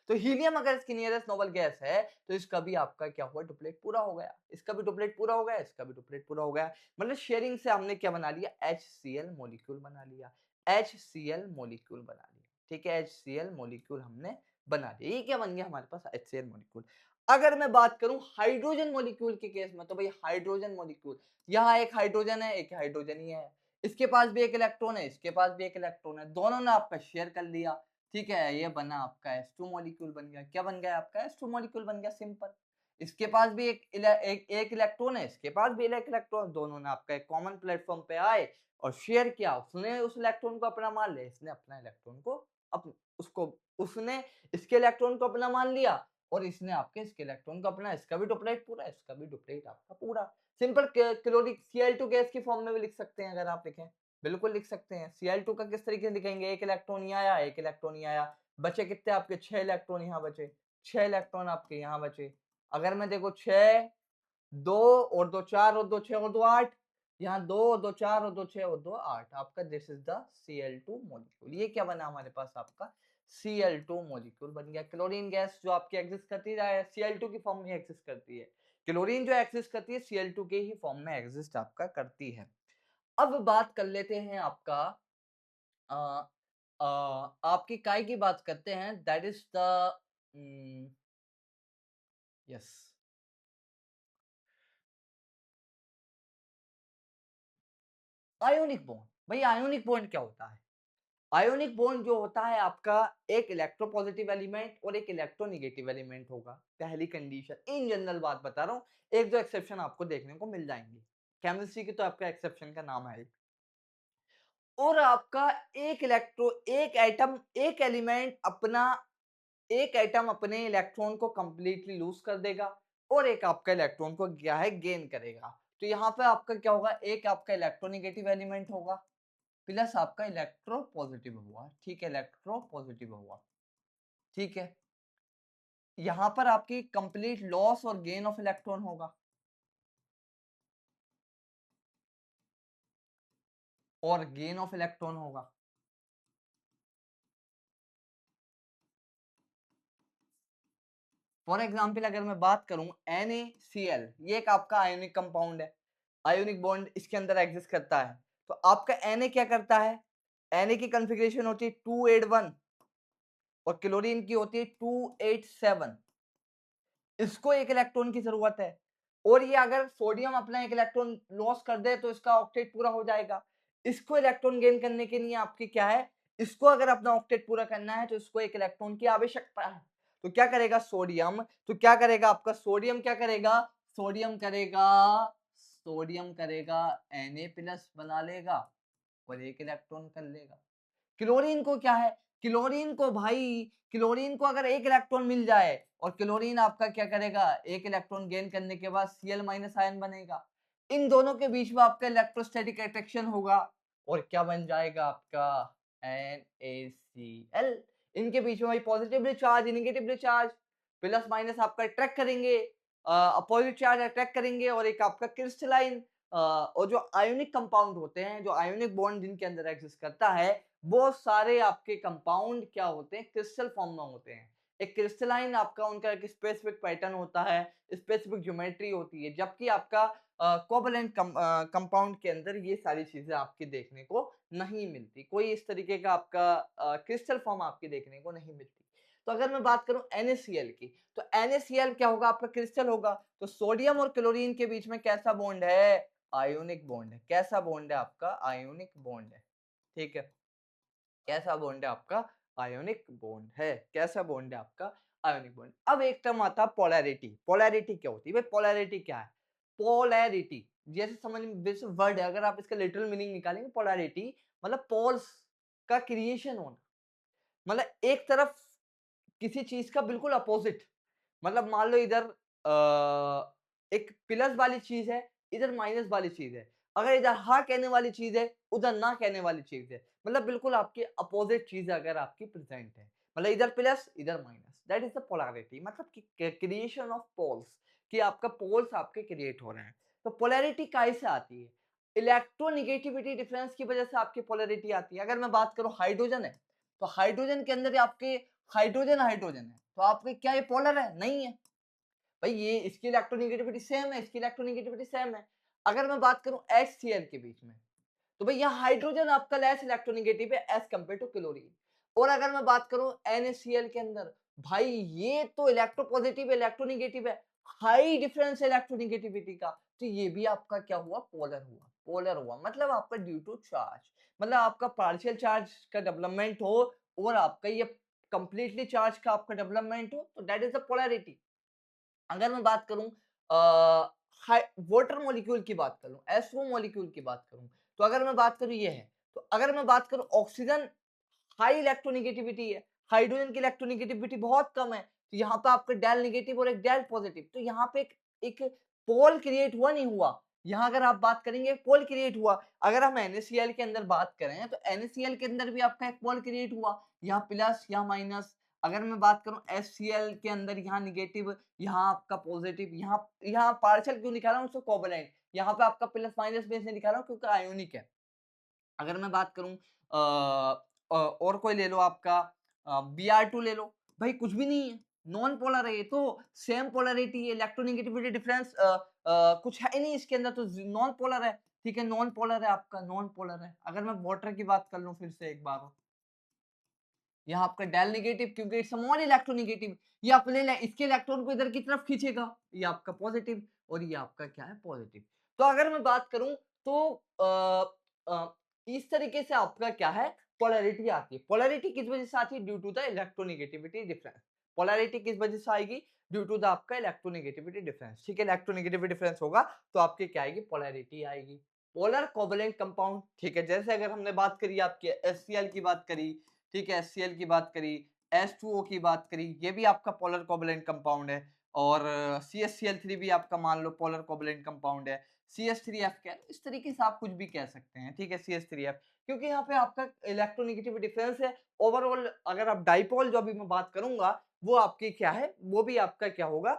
तो हीलियम अगर इसकी नियरेस्ट नोबल गैस है तो इसका भी आपका क्या हुआ डुप्लेट पूरा हो गया, इसका भी डुप्लेट पूरा हो गया, इसका भी डुप्लेट पूरा हो गया। मतलब शेयरिंग से हमने क्या बना लिया, HCl मॉलिक्यूल बना लिया, HCl मॉलिक्यूल बना लिया। ठीक है, HCl मॉलिक्यूल हमने बना लिया। ये क्या बन गया हमारे पास HCl मॉलिक्यूल। अगर मैं बात करूं हाइड्रोजन मॉलिक्यूल के केस में तो भाई हाइड्रोजन मॉलिक्यूल, यहाँ एक हाइड्रोजन है एक हाइड्रोजन ही है, इसके पास भी 1 इलेक्ट्रॉन है इसके पास भी 1 इलेक्ट्रॉन है, दोनों ने आपका शेयर कर लिया। ठीक है, ये बना आपका H2 मॉलिक्यूल बन गया। क्या बन गया आपका H2 मॉलिक्यूल बन गया, सिंपल। इसके पास भी एक इलेक्ट्रॉन है, इसके पास भी एक इलेक्ट्रॉन, दोनों ने आपका एक कॉमन प्लेटफॉर्म पे आए और शेयर किया। उसने उस इलेक्ट्रॉन को अपना मान लिया, इसने अपना इलेक्ट्रॉन को उसको उसने इसके इलेक्ट्रॉन को अपना मान लिया और इसने आपके इसके इलेक्ट्रॉन को अपना, इसका भी डुप्लेट पूरा, इसका भी डुप्लेट आपका पूरा। सिंपल क्लोरिक Cl2 गैस की फॉर्म में भी लिख सकते हैं अगर आप लिखें, बिल्कुल लिख सकते हैं। Cl2 का किस तरीके से लिखेंगे, 1 इलेक्ट्रॉन यहाँ आया 1 इलेक्ट्रॉन यहाँ आया, बचे कितने आपके 6 इलेक्ट्रॉन यहाँ बचे, 6 इलेक्ट्रॉन आपके यहाँ बचे। अगर मैं देखो 6 2 और 2 4 और 2 6 और 2 8, यहाँ 2 और 2 4 और 2 6 और 2 8 आपका this is the Cl2 molecule. ये क्या बना हमारे पास आपका Cl2 मॉलिक्यूल बन गया। क्लोरीन गैस जो आपकी एग्जिस्ट करती है Cl2 की फॉर्म में एग्जिस्ट करती है, क्लोरीन जो एग्जिस्ट करती है Cl2 के ही फॉर्म में एग्जिस्ट आपका करती है। अब बात कर लेते हैं आपका अ, आपकी काय की बात करते हैं, that is the yes ionic bond. भाई आयोनिक बॉन्ड क्या होता है, आयोनिक बॉन्ड जो होता है आपका एक इलेक्ट्रोपॉजिटिव एलिमेंट और एक इलेक्ट्रोनेगेटिव एलिमेंट होगा, पहली कंडीशन। इन जनरल बात बता रहा हूँ, एक दो एक्सेप्शन आपको देखने को मिल जाएंगी, केमिस्ट्री की तो आपका एक्सेप्शन का नाम है। और आपका एक एटम एक एलिमेंट अपना एक एटम अपने इलेक्ट्रॉन को कंप्लीटली लूज कर देगा और एक आपका इलेक्ट्रॉन को क्या है गेन करेगा। तो यहाँ पे आपका क्या होगा, एक आपका इलेक्ट्रोनेगेटिव एलिमेंट होगा प्लस आपका इलेक्ट्रो पॉजिटिव हुआ। ठीक है, इलेक्ट्रो पॉजिटिव हुआ। ठीक है, यहाँ पर आपकी कंप्लीट लॉस और गेन ऑफ इलेक्ट्रॉन होगा और गेन ऑफ इलेक्ट्रॉन होगा। फॉर एग्जाम्पल अगर मैं बात करूं NaCl, ये एक आपका आयोनिक कंपाउंड है, आयोनिक बॉन्ड इसके अंदर एग्जिस्ट करता है। तो आपका Na क्या करता है, Na की कॉन्फ़िगरेशन होती है 281 और क्लोरीन की होती है 287। इसको एक इलेक्ट्रॉन की जरूरत है, और ये अगर सोडियम अपना एक इलेक्ट्रॉन लॉस कर दे तो इसका ऑक्टेट पूरा हो जाएगा। इसको इलेक्ट्रॉन गेन करने के लिए आपकी क्या है, इसको अगर अपना ऑक्टेट पूरा करना है तो इसको एक इलेक्ट्रॉन की आवश्यकता है। तो क्या करेगा सोडियम, तो क्या करेगा आपका सोडियम, क्या करेगा सोडियम करेगा, सोडियम करेगा Na+ बना लेगा और एक इलेक्ट्रॉन कर लेगा। क्लोरीन को क्या है, क्लोरीन को भाई, क्लोरीन को अगर एक इलेक्ट्रॉन मिल जाए और क्लोरीन आपका क्या करेगा, एक इलेक्ट्रॉन गेन करने के बाद Cl- आयन बनेगा। इन दोनों के बीच में आपका इलेक्ट्रोस्टैटिक अट्रैक्शन होगा और क्या बन जाएगा आपका NaCl। इनके बीच में भाई positively charge negatively charge, plus minus आपका अट्रैक्ट करेंगे, अपोजिट चार्ज अट्रैक्ट करेंगे, और एक आपका क्रिस्टलाइन और जो आयोनिक कंपाउंड होते हैं, जो आयोनिक बॉन्ड जिनके अंदर एग्जिस्ट करता है, वो सारे आपके कंपाउंड क्या होते हैं, क्रिस्टल फॉर्म में होते हैं। एक क्रिस्टलाइन आपका उनका एक स्पेसिफिक पैटर्न होता है, स्पेसिफिक ज्योमेट्री होती है, जबकि आपका कोवैलेंट कंपाउंड के अंदर ये सारी चीजें आपकी देखने को नहीं मिलती। कोई इस तरीके का आपका क्रिस्टल फॉर्म आपकी देखने को नहीं मिलती। तो अगर मैं बात करूं NaCl की, तो NaCl क्या होगा, आपका क्रिस्टल होगा। तो सोडियम और क्लोरीन के बीच में कैसा बॉन्ड है, आयोनिक बॉन्ड है। कैसा बॉन्ड है आपका, आयोनिक बॉन्ड है। ठीक है, कैसा बॉन्ड है आपका, आयोनिक बॉन्ड है। कैसा बॉन्ड है आपका, आयोनिक बॉन्ड। अब एक टर्म आता है पोलैरिटी। पोलैरिटी क्या होती है भाई, पोलैरिटी क्या है, पोलैरिटी जैसे समझ में बेसिक वर्ड है, अगर आप इसका लिटरल मीनिंग निकालेंगे, पोलैरिटी मतलब पोल्स का क्रिएशन होना, मतलब एक तरफ किसी चीज का बिल्कुल अपोजिट। मतलब मान लो इधर एक प्लस वाली चीज है, इधर माइनस वाली चीज है। अगर इधर हाँ कहने वाली चीज है, उधर ना कहने वाली चीज है, मतलब बिल्कुल आपकी अपोजिट चीज अगर आपकी प्रेजेंट है, मतलब इधर प्लस इधर minus, that is the polarity. मतलब कि क्रिएशन ऑफ पोल्स, कि आपका पोल्स आपके क्रिएट हो रहे हैं। तो पोलैरिटी कैसे आती है, इलेक्ट्रोनिगेटिविटी डिफरेंस की वजह से आपकी पोलैरिटी आती है। अगर मैं बात करूं हाइड्रोजन है, तो हाइड्रोजन के अंदर आपके हाइड्रोजन हाइड्रोजन है, तो आपके क्या ये पोलर है, नहीं है भाई। ये इसकी इलेक्ट्रोनेगेटिविटी सेम है, इसकी इलेक्ट्रोनेगेटिविटी सेम है। अगर मैं बात करूं HCl के बीच में, तो भाई यहाँ हाइड्रोजन आपका लेस इलेक्ट्रोनेगेटिव है एज कम्पेयर टू क्लोरीन। और अगर मैं बात करूं NaCl के अंदर, भाई ये तो इलेक्ट्रोपॉजिटिव इलेक्ट्रोनेगेटिव है, हाई डिफरेंस इलेक्ट्रोनेगेटिविटी का, तो ये भी आपका क्या हुआ, पोलर हुआ। पोलर हुआ मतलब आपका ड्यू टू चार्ज, मतलब आपका पार्शियल चार्ज का डेवलपमेंट हो और आपका ये कंप्लीटली चार्ज का आपका डेवलपमेंट हो, तो दैट इज द पोलैरिटी। अगर मैं बात करूं वाटर मॉलिक्यूल की बात करूं, एसओ मॉलिक्यूल की बात करूं, तो अगर मैं बात करूं ये है। तो अगर मैं बात करूं ऑक्सीजन, हाई इलेक्ट्रोनेगेटिविटी है, हाइड्रोजन की इलेक्ट्रोनेगेटिविटी बहुत कम है, तो यहाँ पे आपका डेल नेगेटिव और एक डेल पॉजिटिव, तो यहाँ पे एक पोल क्रिएट हुआ, नहीं हुआ। यहाँ अगर आप बात करेंगे पोल क्रिएट हुआ। अगर हम NaCl के अंदर बात करें, तो NaCl के अंदर भी आपका एक पोल क्रिएट हुआ, यहाँ प्लस यहाँ माइनस। अगर मैं बात करूं HCl के अंदर, यहाँ निगेटिव यहाँ आपका पॉजिटिव, यहाँ पार्शियल क्यों दिखा रहा हूँ, उसको कोवैलेंट। यहाँ पे आपका प्लस माइनस में इसलिए दिखा रहा हूँ क्योंकि आयोनिक है। अगर मैं बात करूं और कोई ले लो आपका Br2 ले लो, भाई कुछ भी नहीं है, नॉन पोलर है ये तो, सेम पोलरिटी है, इलेक्ट्रोनेगेटिविटी डिफरेंस कुछ है ही नहीं इसके अंदर, तो नॉन पोलर है। ठीक है, नॉन पोलर है आपका, नॉन पोलर है। अगर मैं वाटर की बात कर लूं फिर से एक बार, यहाँ आपका डेल नेगेटिव क्योंकि इट्स मोर इलेक्ट्रोनेगेटिव, ये अपने इसके इलेक्ट्रॉन को इधर की तरफ खींचेगा, ये आपका पॉजिटिव और ये आपका क्या है, पॉजिटिव। तो अगर मैं बात करूं तो इस तरीके से आपका क्या है, पोलैरिटी आती है। पोलैरिटी किस वजह से आती है, due to the electronegativity difference. Polarity किस वजह से आएगी, ड्यू टू द आपका इलेक्ट्रोनेगेटिविटी डिफरेंस। ठीक है, इलेक्ट्रोनेगेटिविटी डिफरेंस होगा तो आपकी क्या आएगी, पोलैरिटी आएगी। पोलर कोवैलेंट कंपाउंड, ठीक है, जैसे अगर हमने बात करी आपकी HCl की बात करी, ठीक है, HCl की बात करी, H2O की बात करी, ये भी आपका पोलर कोवैलेंट कंपाउंड है। और CH3 भी आपका मान लो पोलर कोवैलेंट कंपाउंड है। CH3F क्या है, इस तरीके से आप कुछ भी कह सकते हैं। ठीक है, CH3F, क्योंकि यहाँ पे आपका इलेक्ट्रोनेगेटिव डिफरेंस है। ओवरऑल अगर आप डाइपोल जो अभी मैं बात करूंगा, वो आपकी क्या है, वो भी आपका क्या होगा,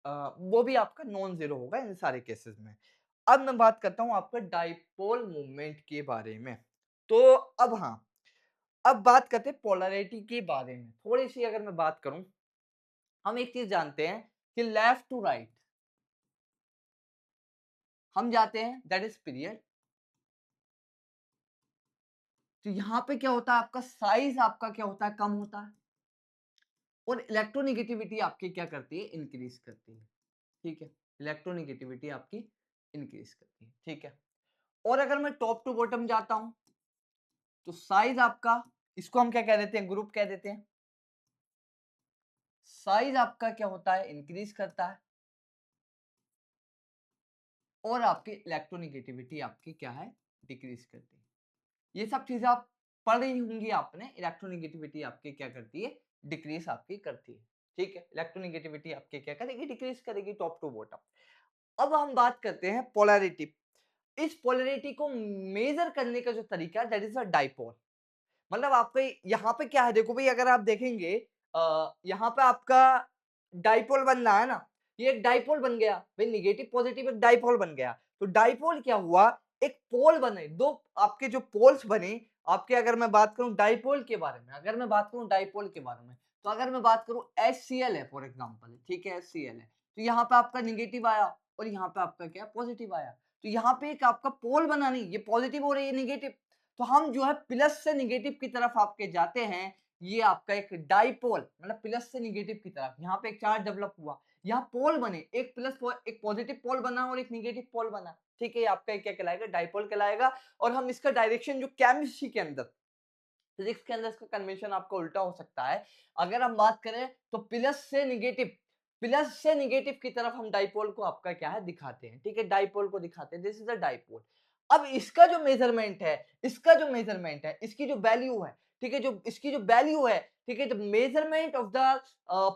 वो भी आपका नॉन जीरो होगा इन सारे केसेस में। अब मैं बात करता हूं आपका डाइपोल मूवमेंट के बारे में। तो अब हाँ, अब बात करते हैं पोलैरिटी के बारे में थोड़ी सी। अगर मैं बात करूं, हम एक चीज जानते हैं कि लेफ्ट टू राइट हम जाते हैं, दैट इज पीरियड। तो यहाँ पे क्या होता है, आपका साइज आपका क्या होता है, कम होता है, और इलेक्ट्रोनेगेटिविटी आपकी क्या करती है, इंक्रीज करती है। ठीक है, इलेक्ट्रोनेगेटिविटी आपकी इंक्रीज करती है। ठीक है, और अगर मैं टॉप टू बॉटम जाता हूं तो साइज आपका, इसको हम क्या कह देते हैं, ग्रुप कह देते हैं। साइज आपका क्या होता है, इंक्रीज करता है, और आपकी इलेक्ट्रोनेगेटिविटी आपकी क्या है, डिक्रीज करती है। ये सब चीजें आप पढ़ रही होंगी आपने, इलेक्ट्रोनेगेटिविटी आपकी क्या करती है, डिक्रीज आपकी करती है। ठीक है, इलेक्ट्रोनेगेटिविटी आपकी क्या करेगी, डिक्रीज करेगी टॉप टू बॉटम। अब हम बात करते हैं पोलैरिटी। इस पोलैरिटी को मेजर करने का जो तरीका है, दैट इज अ डाइपोल। मतलब आपके यहाँ पे क्या है, देखो भाई, अगर आप देखेंगे यहाँ पे आपका डाइपोल बन रहा है ना, ये एक डाइपोल बन गया भाई, निगेटिव पॉजिटिव एक डाइपोल बन गया। तो डाइपोल क्या हुआ, एक पोल बने, दो आपके जो पोल्स बने आपके। अगर मैं बात करूं डाइपोल के बारे में, अगर मैं बात करूं डाइपोल के बारे में, तो अगर मैं बात करूं HCl है फॉर एग्जांपल, ठीक है, HCl है, तो यहाँ पे आपका निगेटिव आया और यहाँ पे आपका क्या पॉजिटिव आया। तो यहाँ पे एक आपका पोल बना, नहीं ये पॉजिटिव और ये निगेटिव, तो हम जो है प्लस से निगेटिव की तरफ आपके जाते हैं। ये आपका एक डाइपोल, मतलब प्लस से निगेटिव की तरफ, यहाँ पे एक चार्ज डेवलप हुआ, यहाँ पोल बने, एक प्लस एक पॉजिटिव पोल बना और एक निगेटिव पोल बना। ठीक है, आपका क्या कहलाएगा, डाइपोल कहलाएगा। और हम इसका डायरेक्शन जो केमिस्ट्री के अंदर, फिजिक्स के अंदर इसका कन्वेंशन आपका उल्टा हो सकता है। अगर हम बात करें तो प्लस से निगेटिव की तरफ हम डाइपोल को आपका क्या है, दिखाते हैं। ठीक है, डाइपोल को दिखाते हैं, दिस इज अ डाइपोल। अब इसका जो मेजरमेंट है, इसकी जो वैल्यू है, ठीक है, जो इसकी जो वैल्यू है, ठीक है, the measurement of the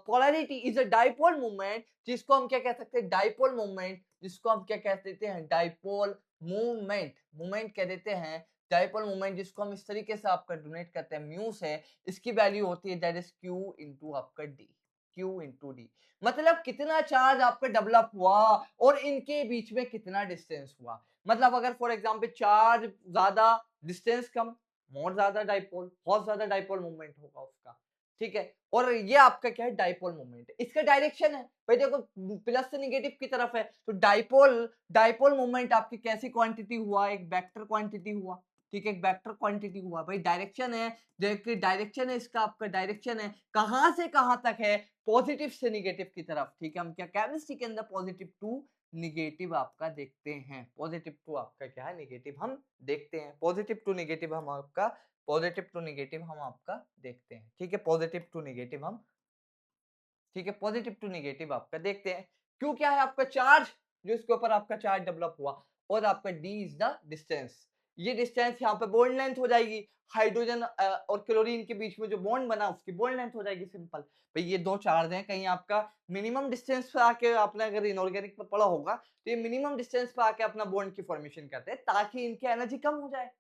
polarity is a dipole movement, जिसको हम क्या कह सकते हैं, डाइपोल मूवमेंट, जिसको हम क्या कह देते हैं, डाइपोल मूवमेंट कह देते हैं। डाइपोल मोमेंट जिसको हम इस तरीके से आपका डोनेट करते हैं, म्यू से, इसकी वैल्यू होती है दैट इज क्यू इंटू आपका डी, क्यू इंटू डी। मतलब कितना चार्ज आपका डेवलप हुआ और इनके बीच में कितना डिस्टेंस हुआ। मतलब अगर फॉर एग्जांपल चार्ज ज्यादा, डिस्टेंस कम, मोर ज्यादा डाइपोल, बहुत ज्यादा डाइपोल मूवमेंट होगा उसका। ठीक है, और ये आपका क्या है, डाइपोल मूवमेंट। इसका डायरेक्शन है भाई, देखो प्लस से निगेटिव की तरफ है, तो डाइपोल डाइपोल मूवमेंट आपकी कैसी क्वांटिटी हुआ, एक वेक्टर क्वांटिटी हुआ। ठीक है, एक वेक्टर क्वांटिटी हुआ भाई, डायरेक्शन है, जो डायरेक्शन है इसका, आपका डायरेक्शन है कहां से कहां तक है, पॉजिटिव से निगेटिव की तरफ। ठीक है, हम क्या केमिस्ट्री के अंदर पॉजिटिव टू निगेटिव आपका देखते हैं, पॉजिटिव टू आपका क्या है, निगेटिव हम देखते हैं, पॉजिटिव टू निगेटिव हम आपका, पॉजिटिव टू निगेटिव हम आपका देखते हैं। ठीक है, पॉजिटिव टू निगेटिव हम, ठीक है, पॉजिटिव टू निगेटिव आपका देखते हैं। क्यों, क्या है आपका चार्ज, जो इसके ऊपर आपका चार्ज डेवलप हुआ, और आपका d इज द डिस्टेंस। ये डिस्टेंस यहाँ पे बॉन्ड लेंथ हो जाएगी, हाइड्रोजन और क्लोरीन के बीच में जो बॉन्ड बना उसकी बॉन्ड लेंथ हो जाएगी, सिंपल। भाई ये दो चार्ज हैं, कहीं आपका मिनिमम डिस्टेंस पे आके, आपने अगर इनऑर्गेनिक में पढ़ा होगा तो ये मिनिमम डिस्टेंस पे आके अपना बॉन्ड की फॉर्मेशन करते हैं ताकि इनकी एनर्जी कम हो जाए।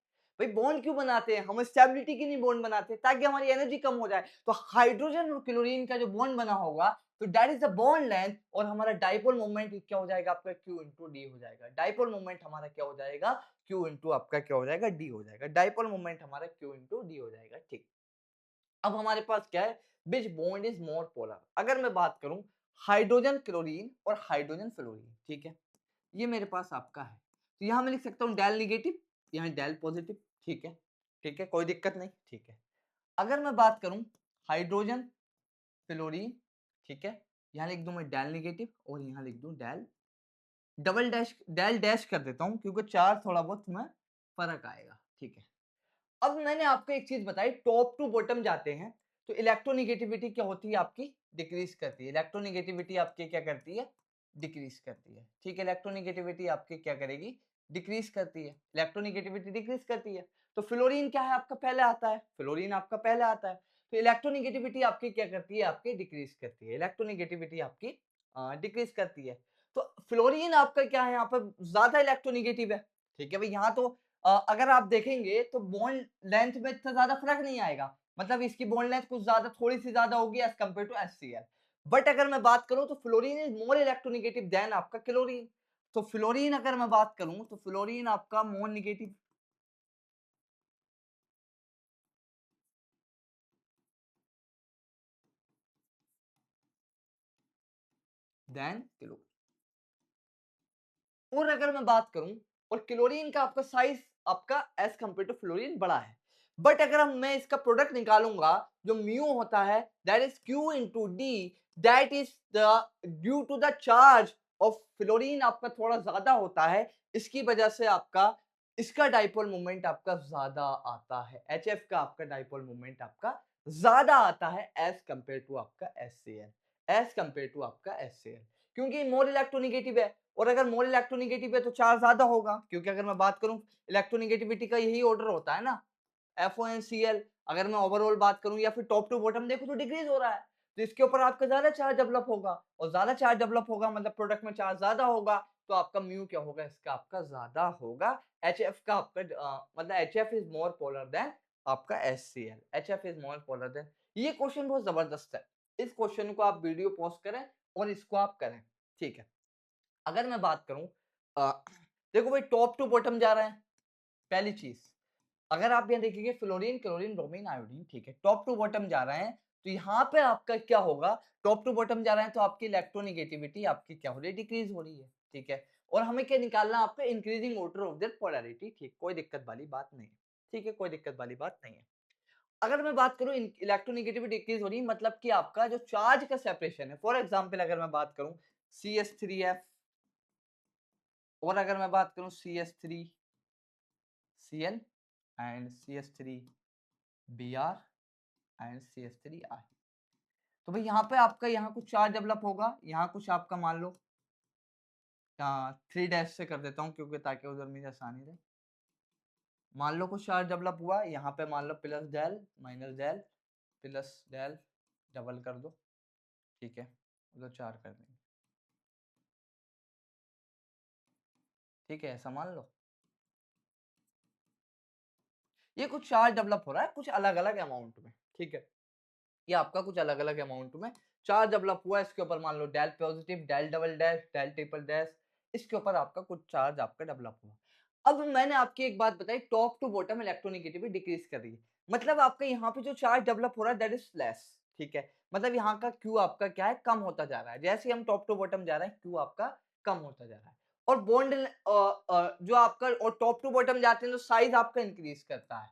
भाई बॉन्ड क्यों बनाते हैं हम, स्टेबिलिटी की नहीं बॉन्ड बनाते ताकि हमारी एनर्जी कम हो जाए। तो हाइड्रोजन और क्लोरीन का जो बॉन्ड बना होगा, तो that is the bond length, और हमारा डाइपोल मोमेंट क्या हो जाएगा, आपका q इंटू डी हो जाएगा। डाइपोल मोमेंट हमारा क्या हो जाएगा, q इंटू आपका क्या हो जाएगा, डी हो जाएगा। डाइपोल मोमेंट हमारा q इंटू डी हो जाएगा। ठीक, अब हमारे पास क्या है, विच बॉन्ड इज मोर पोलर। अगर मैं बात करूं हाइड्रोजन क्लोरीन और हाइड्रोजन फ्लोरीन, ठीक है, ये मेरे पास आपका है, तो यहां मैं लिख सकता हूं डेल निगेटिव, यहाँ डेल पॉजिटिव। ठीक है, ठीक है, कोई दिक्कत नहीं। ठीक है, अगर मैं बात करूं हाइड्रोजन फ्लोरीन, ठीक है, यहाँ लिख दूं मैं डेल निगेटिव और यहाँ लिख दूं del double dash, del dash कर देता हूं क्योंकि चार थोड़ा बहुत में फर्क आएगा। ठीक है, अब मैंने आपको एक चीज बताई, टॉप टू बॉटम जाते हैं तो इलेक्ट्रोनिगेटिविटी क्या होती है आपकी, डिक्रीज करती है। इलेक्ट्रोनिगेटिविटी आपकी क्या करती है, डिक्रीज करती है। ठीक है, इलेक्ट्रोनिगेटिविटी आपकी क्या करेगी, डिक्रीज करती है, इलेक्ट्रोनिगेटिविटी डिक्रीज करती है। तो फ्लोरीन क्या है आपका, पहले आता है, फ्लोरीन आपका पहले आता है, तो इलेक्ट्रोनिगेटिविटी आपकी क्या करती है, आपकी डिक्रीज करती है, इलेक्ट्रोनिगेटिविटी आपकी डिक्रीज करती है। तो फ्लोरीन आपका क्या है, यहाँ पर ज्यादा इलेक्ट्रोनिगेटिव है। ठीक है भाई, यहाँ तो अगर आप देखेंगे तो बॉन्ड लेंथ में इतना ज्यादा फर्क नहीं आएगा, मतलब इसकी बॉन्ड लेंथ कुछ ज्यादा, थोड़ी सी ज्यादा होगी as compare to HCl। But अगर मैं बात करूं तो fluorine is more electronegative than आपका क्लोरीन। तो फ्लोरीन अगर मैं बात करूं तो फ्लोरीन आपका मोर निगेटिव देन क्लोरीन। और अगर मैं बात करूं और क्लोरीन का आपका साइज आपका एज कम्पेयर टू फ्लोरीन बड़ा है, बट अगर मैं इसका प्रोडक्ट निकालूंगा, जो म्यू होता है that is q into d, that is the due to the charge of fluorine आपका थोड़ा ज्यादा होता है, इसकी वजह से आपका इसका डाइपोल मोमेंट आपका ज्यादा आता है, एच एफ का आपका डाइपोल मोमेंट आपका ज्यादा आता है एज कंपेयर टू आपका S C L, as compare to आपका एस सी एल, क्योंकि मोर इलेक्ट्रोनिगेटिव है, और अगर मोर इलेक्ट्रोनिगेटिव है तो चार्ज ज्यादा होगा, क्योंकि अगर मैं बात करूं इलेक्ट्रोनिगेटिविटी का यही ऑर्डर होता है ना, FONCl। अगर मैं ओवरऑल बात करूं या फिर टॉप टू बॉटम देखो तो डिक्रीज हो रहा है, तो इसके ऊपर आपका ज्यादा चार्ज डेवलप होगा, और ज्यादा चार्ज डेवलप होगा मतलब प्रोडक्ट में चार्ज ज्यादा होगा, तो आपका म्यू क्या होगा, इसका आपका ज्यादा होगा। HF का आपका मतलब HF is more polar than आपका HCl, HF is more polar than. ये क्वेश्चन बहुत जबरदस्त है, इस क्वेश्चन को आप वीडियो पॉज करें और इसको आप करें, ठीक है। अगर मैं बात करूं देखो भाई टॉप टू बॉटम जा रहे हैं, पहली चीज अगर आप यहाँ देखेंगे फ्लोरीन क्लोरीन ब्रोमीन आयोडीन, ठीक है, टॉप टू बॉटम जा रहे हैं, तो यहाँ पे आपका क्या होगा, टॉप टू बॉटम जा रहे हैं तो आपकी इलेक्ट्रोनिगेटिविटी आपकी क्या हो रही है, डिक्रीज हो रही है, ठीक है। और हमें क्या निकालना है, आपका increasing order of their polarity, ठीक, कोई दिक्कत वाली बात नहीं है, ठीक है, कोई दिक्कत वाली बात नहीं है। अगर मैं बात करूं इलेक्ट्रोनिगेटिविटी डिक्रीज हो रही है, मतलब कि आपका जो चार्ज का सेपरेशन है, फॉर एग्जाम्पल अगर मैं बात करूं CH3F, और अगर मैं बात करूं CH3Cl and CH3Br and CH3I, तो भाई यहाँ पे आपका यहाँ कुछ चार्ज डेवलप होगा, यहाँ कुछ आपका मान लो 3 डैश से कर देता हूँ क्योंकि ताकि उधर मुझे आसानी रहे, मान लो कुछ चार्ज डेवलप हुआ, यहाँ पे मान लो plus del minus del plus del, double कर दो, ठीक है, उधर 4 कर देंगे, ठीक है, ऐसा मान लो ये कुछ चार्ज डेवलप हो रहा है कुछ अलग अलग अमाउंट में, ठीक है, ये आपका कुछ अलग अलग अमाउंट में चार्ज डेवलप हुआ, इसके ऊपर मान लो del positive del double dash del triple dash, इसके ऊपर आपका कुछ चार्ज आपका डेवलप हुआ। अब मैंने आपकी एक बात बताई, top to bottom electronegativity decrease कर रही है, मतलब आपका यहाँ पे जो चार्ज डेवलप हो रहा है दैट इज लेस, ठीक है, मतलब यहाँ का क्यू आपका क्या है, कम होता जा रहा है, जैसे हम टॉप टू बॉटम जा रहे हैं क्यू आपका कम होता जा रहा है, और बॉन्ड जो आपका और टॉप टू बॉटम जाते हैं तो साइज आपका इंक्रीज करता है,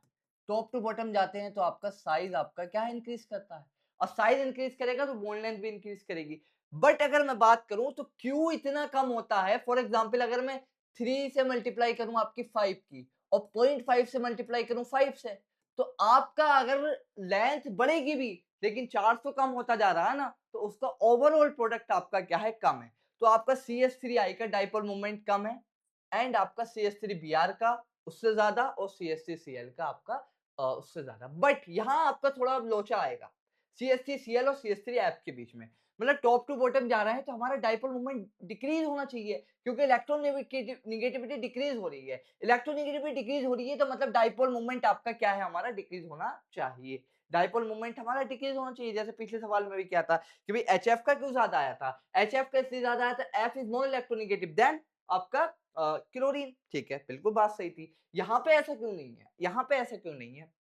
टॉप टू बॉटम जाते हैं तो आपका साइज आपका क्या इंक्रीज करता है, और साइज इंक्रीज करेगा तो बोन लेंथ भी इंक्रीज करेगी। बट अगर मैं बात करूं तो क्यू इतना कम होता है, फॉर एग्जांपल अगर मैं 3 से मल्टीप्लाई करूं आपकी 5 की और 0.5 से मल्टीप्लाई करूं 5 से, तो आपका अगर लेंथ बढ़ेगी भी लेकिन चार्ज तो कम होता जा रहा है ना, तो उसका ओवरऑल प्रोडक्ट आपका क्या है, कम है, तो आपका CH3I का डाइपोल मोमेंट कम है, एंड आपका CH3Br का उससे ज्यादा, और CH3Cl का आपका उससे ज्यादा, बट यहाँ आपका थोड़ा लोचा आएगा CH3Cl और CH3F के बीच में, मतलब टॉप टू बॉटम जा रहा है तो हमारा डाइपोल मोमेंट डिक्रीज होना चाहिए, क्योंकि इलेक्ट्रोनिगेटिविटी डिक्रीज हो रही है, इलेक्ट्रोनिगेटिविटी डिक्रीज हो रही है तो मतलब डाइपोल मोमेंट आपका क्या है, हमारा डिक्रीज होना चाहिए, डाइपोल मोमेंट हमारा डिक्रीज होना चाहिए, जैसे पिछले सवाल में भी क्या था कि भाई HF का क्यों ज्यादा आया था, HF का इसलिए ज्यादा आया था, F is more electronegative than आपका क्लोरीन, ठीक है, बिल्कुल बात सही थी, यहाँ पे ऐसा क्यों नहीं है, यहाँ पे ऐसा क्यों नहीं है,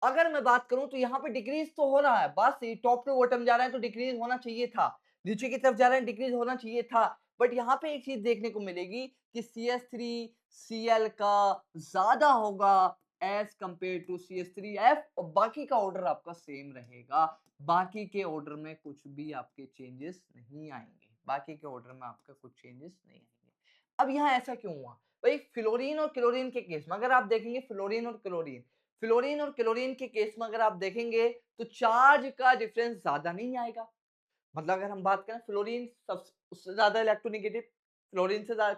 अगर मैं बात करूं तो यहाँ पे डिक्रीज तो हो रहा है, बात सही, टॉप टू बॉटम जा रहा है तो डिक्रीज होना चाहिए था, नीचे की तरफ जा रहा है डिक्रीज होना चाहिए था, बट यहाँ पे एक चीज देखने को मिलेगी कि CH3Cl का ज्यादा होगा एज कंपेयर टू CH3F, और बाकी का ऑर्डर आपका सेम रहेगा, बाकी के ऑर्डर में कुछ भी आपके चेंजेस नहीं आएंगे, बाकी के ऑर्डर में आपका कुछ चेंजेस नहीं आएंगे। अब यहाँ ऐसा क्यों हुआ भाई, फ्लोरीन और क्लोरीन के केस में अगर आप देखेंगे फ्लोरीन और क्लोरीन के केस में अगर आप देखेंगे तो चार्ज का डिफरेंस ज्यादा नहीं आएगा, मतलब अगर हम बात करें फ्लोरीन सब उससे ज्यादा इलेक्ट्रोनिगेटिव, क्लोरीन से ज्यादा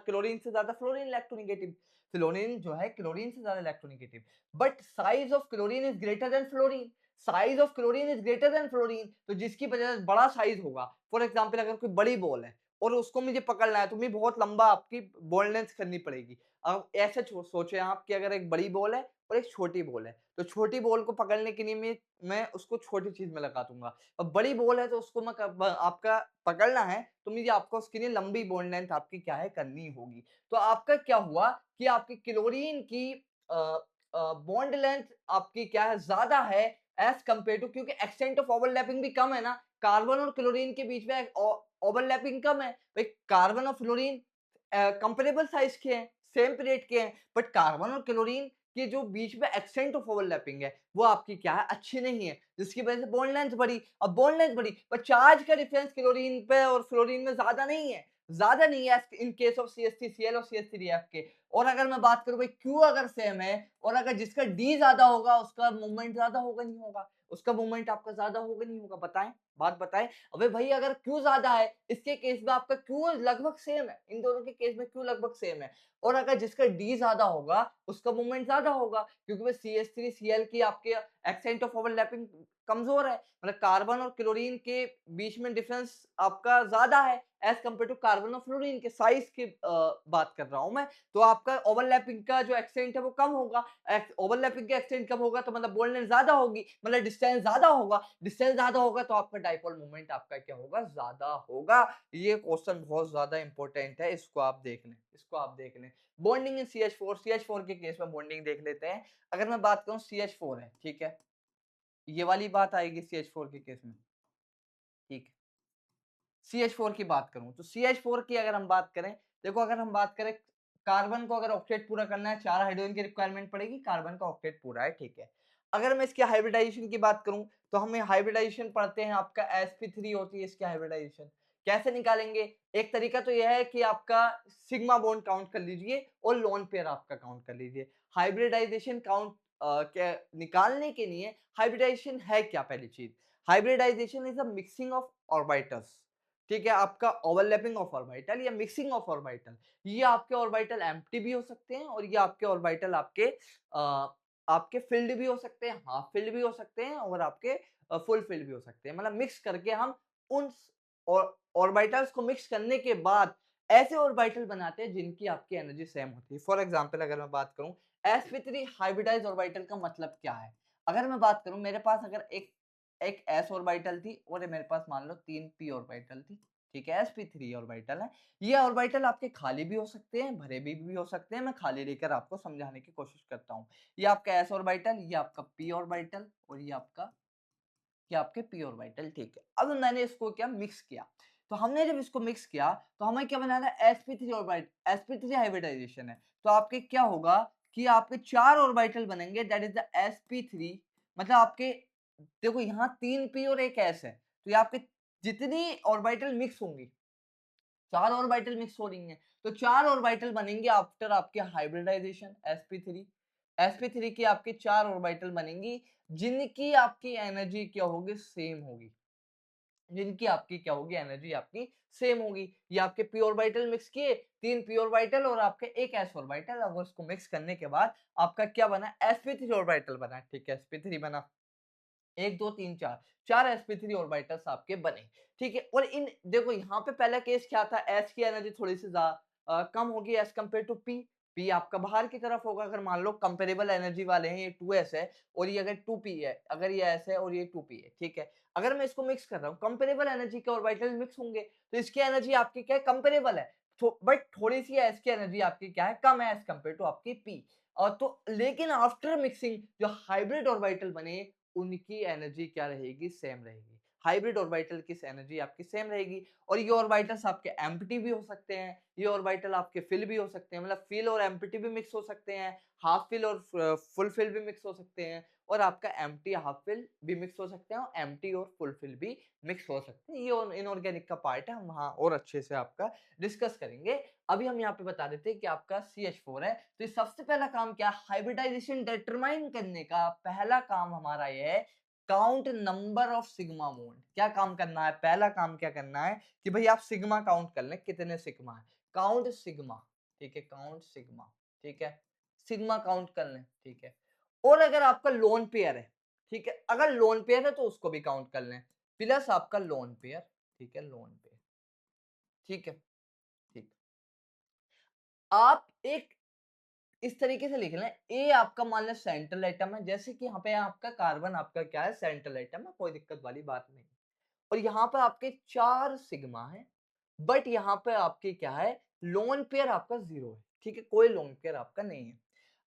फ्लोरीन इलेक्ट्रोनिगेटिव, फ्लोरीन जो है क्लोरीन से ज्यादा electronegative, but size of chlorine is greater than fluorine, size of chlorine is greater than fluorine, तो जिसकी वजह से बड़ा साइज होगा, फॉर एग्जांपल अगर कोई बड़ी बॉल है और उसको मुझे पकड़ना है तो मुझे बहुत लंबा आपकी बॉल लेंथ करनी पड़ेगी। अब ऐसे सोचे आप कि अगर एक बड़ी बॉल है और एक छोटी बॉल है, तो छोटी बॉल को पकड़ने के लिए मैं उसको छोटी चीज में लगा दूंगा, अब बड़ी बॉल है तो उसको मैं आपका पकड़ना है तो मुझे आपको उसके लिए लंबी बॉल लेंथ आपकी क्या है करनी होगी, तो आपका क्या हुआ कि आपकी क्लोरीन की बॉन्ड लेंथ आपकी क्या है ज्यादा है एज कंपेयर टू, क्योंकि एक्सटेंट ऑफ ओवरलैपिंग भी कम है ना, कार्बन और क्लोरीन के बीच में ओवरलैपिंग कम है भाई, कार्बन और फ्लोरीन कंपेरेबल साइज के हैं, सेम पीरियड के हैं, बट कार्बन और क्लोरीन कि जो बीच में एक्सटेंट ऑफ ओवरलैपिंग है वो आपकी क्या है, अच्छी नहीं है, जिसकी वजह से बॉन्ड लेंथ बढ़ी। अब बॉन्ड लेंथ बढ़ी पर चार्ज का डिफरेंस क्लोरीन पे और फ्लोरीन में ज्यादा नहीं है इन केस ऑफ CH3Cl और CH3F के। और अगर मैं बात करूं भाई Q अगर सेम है और अगर जिसका D ज्यादा होगा उसका मूवमेंट ज्यादा होगा नहीं होगा, उसका मूवमेंट आपका ज्यादा होगा नहीं होगा, बताएं, बात बताएं। अबे भाई अगर Q ज्यादा है इसके केस में आपका Q लगभग सेम है, इन दोनों के केस में Q लगभग सेम है। और अगर जिसका D ज्यादा होगा उसका मूवमेंट ज्यादा होगा, क्योंकि वो CH3Cl की आपके एक्सेंट ऑफ ओवरलैपिंग कमजोर है, मतलब कार्बन और क्लोरीन के बीच में डिफरेंस आपका ज्यादा है एज कम्पेयर टू कार्बन और फ्लोरीन के साइज की बात कर रहा हूं मैं। तो आपका ओवरलैपिंग का जो एक्सटेंट है वो कम होगा, ओवरलैपिंग का एक्सटेंट कम होगा तो मतलब बॉन्ड लेंथ ज्यादा होगी, मतलब डिस्टेंस ज्यादा होगा, डिस्टेंस ज्यादा होगा तो आपका डाइपोल मोमेंट आपका क्या होगा, ज्यादा होगा। ये क्वेश्चन बहुत ज्यादा इंपॉर्टेंट है, इसको आप देख लें, इसको आप देख लें। बॉन्डिंग इन CH4 के केस में बॉन्डिंग देख लेते हैं। अगर मैं बात करूं CH4 है, ठीक है, ये वाली बात आएगी CH4 के केस में, ठीक है। CH4 की बात करूं तो CH4 की अगर हम बात करें, देखो अगर हम बात करें कार्बन को अगर ऑक्टेट पूरा करना है 4 हाइड्रोजन की रिक्वायरमेंट पड़ेगी, कार्बन का ऑक्टेट पूरा है, ठीक है। अगर मैं इसके हाइब्रिडाइजेशन की बात करूं तो हमें हाइब्रिडाइजेशन पढ़ते हैं, आपका sp3 होती है इसकी हाइब्रिडाइजेशन। कैसे निकालेंगे? एक तरीका तो यह है कि आपका सिग्मा बॉन्ड काउंट कर लीजिए और लोन पेयर आपका काउंट कर लीजिए। हाइब्रिडाइजेशन काउंट क्या निकालने के लिए, हाइब्रिडाइजेशन है क्या? पहली चीज, hybridization is a mixing of orbitals, ठीक है, आपका ओवरलैपिंग ऑफ ऑर्बिटल या मिक्सिंग ऑफ ऑर्बिटल। ये आपके ऑर्बिटल एम्प्टी भी हो सकते हैं और ये आपके ऑर्बिटल आपके फिल्ड भी हो सकते हैं, हाफ फिल्ड भी हो सकते हैं और आपके फुल फिल्ड भी हो सकते हैं। मतलब मिक्स करके हम उन ऑर्बिटल्स को मिक्स करने के बाद ऐसे ऑर्बिटल बनाते हैं जिनकी आपकी एनर्जी सेम होती है। फॉर एग्जांपल अगर मैं बात करूं sp3 हाइब्रिडाइज्ड ऑर्बिटल का मतलब क्या है? अगर मैं बात करूं मेरे पास अगर एक एक s ऑर्बिटल थी और मेरे पास मान लो 3 p ऑर्बिटल थी, ठीक है, sp3 ऑर्बिटल है। ये ऑर्बिटल आपके खाली भी हो सकते हैं, भरे भी हो सकते हैं। मैं खाली लेकर आपको समझाने की कोशिश करता हूँ। ये आपका s ऑर्बिटल, ये आपका p ऑर्बिटल और ये आपके p ऑर्बिटल, ठीक है। अब मैंने इसको क्या मिक्स किया, तो हमने जब इसको मिक्स किया तो हमें क्या बनाना है, sp3 ऑर्बिटल, sp3 हाइब्रिडाइजेशन है। तो आपके क्या होगा कि आपके 4 ऑर्बिटल बनेंगे, दैट इज द sp3। मतलब आपके देखो यहाँ 3 p और एक s है, तो ये आपके जितनी ऑर्बिटल मिक्स होंगी, 4 ऑर्बिटल मिक्स हो रही हैं, तो 4 ऑर्बिटल बनेंगे आफ्टर आपके हाइब्रिडाइजेशन sp3। sp3 की आपकी 4 ऑर्बिटल बनेंगी जिनकी आपकी एनर्जी क्या होगी, सेम होगी, जिनकी आपकी क्या होगी, एनर्जी आपकी सेम होगी। ये आपके p ऑर्बिटल मिक्स किए, 3 p ऑर्बिटल और आपके एक s ऑर्बिटल, अब उसको मिक्स करने के बाद आपका क्या बना, sp3 ऑर्बिटल बना, ठीक है, sp3 बना, 1 2 3 4, 4 sp3 ऑर्बिटल्स आपके बने, ठीक है। और इन देखो यहाँ पे पहला केस क्या था, s की एनर्जी थोड़ी सी कम होगी as compare to p। p आपका बाहर की तरफ होगा, अगर मान लो कंपेरेबल एनर्जी वाले हैं, ये 2s है और ये अगर 2p है, अगर ये s है और ये 2p है, ठीक है। अगर मैं इसको मिक्स कर रहा हूँ, कंपेरेबल एनर्जी के ऑर्बिटल मिक्स होंगे तो इसकी एनर्जी आपकी क्या है, कंपेरेबल है, बट थोड़ी सी s की एनर्जी आपकी क्या है, कम है एज कम्पेयर टू आपकी p। और तो लेकिन आफ्टर मिक्सिंग जो हाइब्रिड ऑर्बिटल बने उनकी एनर्जी क्या रहेगी, सेम रहेगी। हाइब्रिड ऑर्बिटल की एनर्जी आपकी सेम रहेगी। और ये ऑर्बिटल्स आपके एम्प्टी भी हो सकते हैं, ये ऑर्बिटल आपके फिल भी हो सकते हैं, मतलब फिल और एम्प्टी भी मिक्स हो सकते हैं, हाफ फिल और फुल फिल भी मिक्स हो सकते हैं, और आपका एम्प्टी हाफ फिल भी मिक्स हो सकते हैं और एम्प्टी और फुल फिल भी मिक्स हो सकते हैं। ये इनऑर्गेनिक का पार्ट है, हम वहाँ और अच्छे से आपका डिस्कस करेंगे। अभी हम यहाँ पे बता देते हैं कि आपका CH4 है, तो ये सबसे पहला काम क्या, हाइब्रिडाइजेशन डिटरमाइन करने का पहला काम हमारा ये है, count number of sigma bond. क्या काम करना है, पहला काम क्या करना है कि भाई आप सिग्मा काउंट कर लें, कितने सिग्मा है, काउंट सिग्मा, ठीक है, काउंट सिग्मा, ठीक है, सिग्मा काउंट कर लें, ठीक है। और अगर आपका लोन पेयर है, ठीक है, अगर लोन पेयर है तो उसको भी काउंट कर लें, प्लस आपका लोन पेयर, ठीक है, लोन पेयर, ठीक है, ठीक। आप एक इस तरीके से लिख लें, ए आपका मान लें सेंट्रल एटम है, जैसे कि यहाँ पे आपका कार्बन आपका क्या है, सेंट्रल एटम है, कोई दिक्कत वाली बात नहीं। और यहाँ पे आपके 4 सिग्मा है, बट यहाँ पे आपके क्या है, लोन पेयर आपका 0 है, ठीक है, कोई लोन पेयर आपका नहीं है।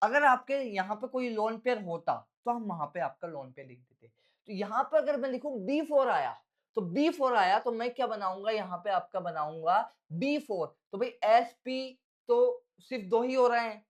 अगर आपके यहाँ पे कोई लोन पेयर होता तो हम वहां पे आपका लोन पेयर लिख देते। तो यहाँ पे अगर मैं लिखूं B4 आया, तो B4 आया तो मैं क्या बनाऊंगा, यहाँ पे आपका बनाऊंगा B4। तो भाई sp तो सिर्फ 2 ही हो रहे हैं,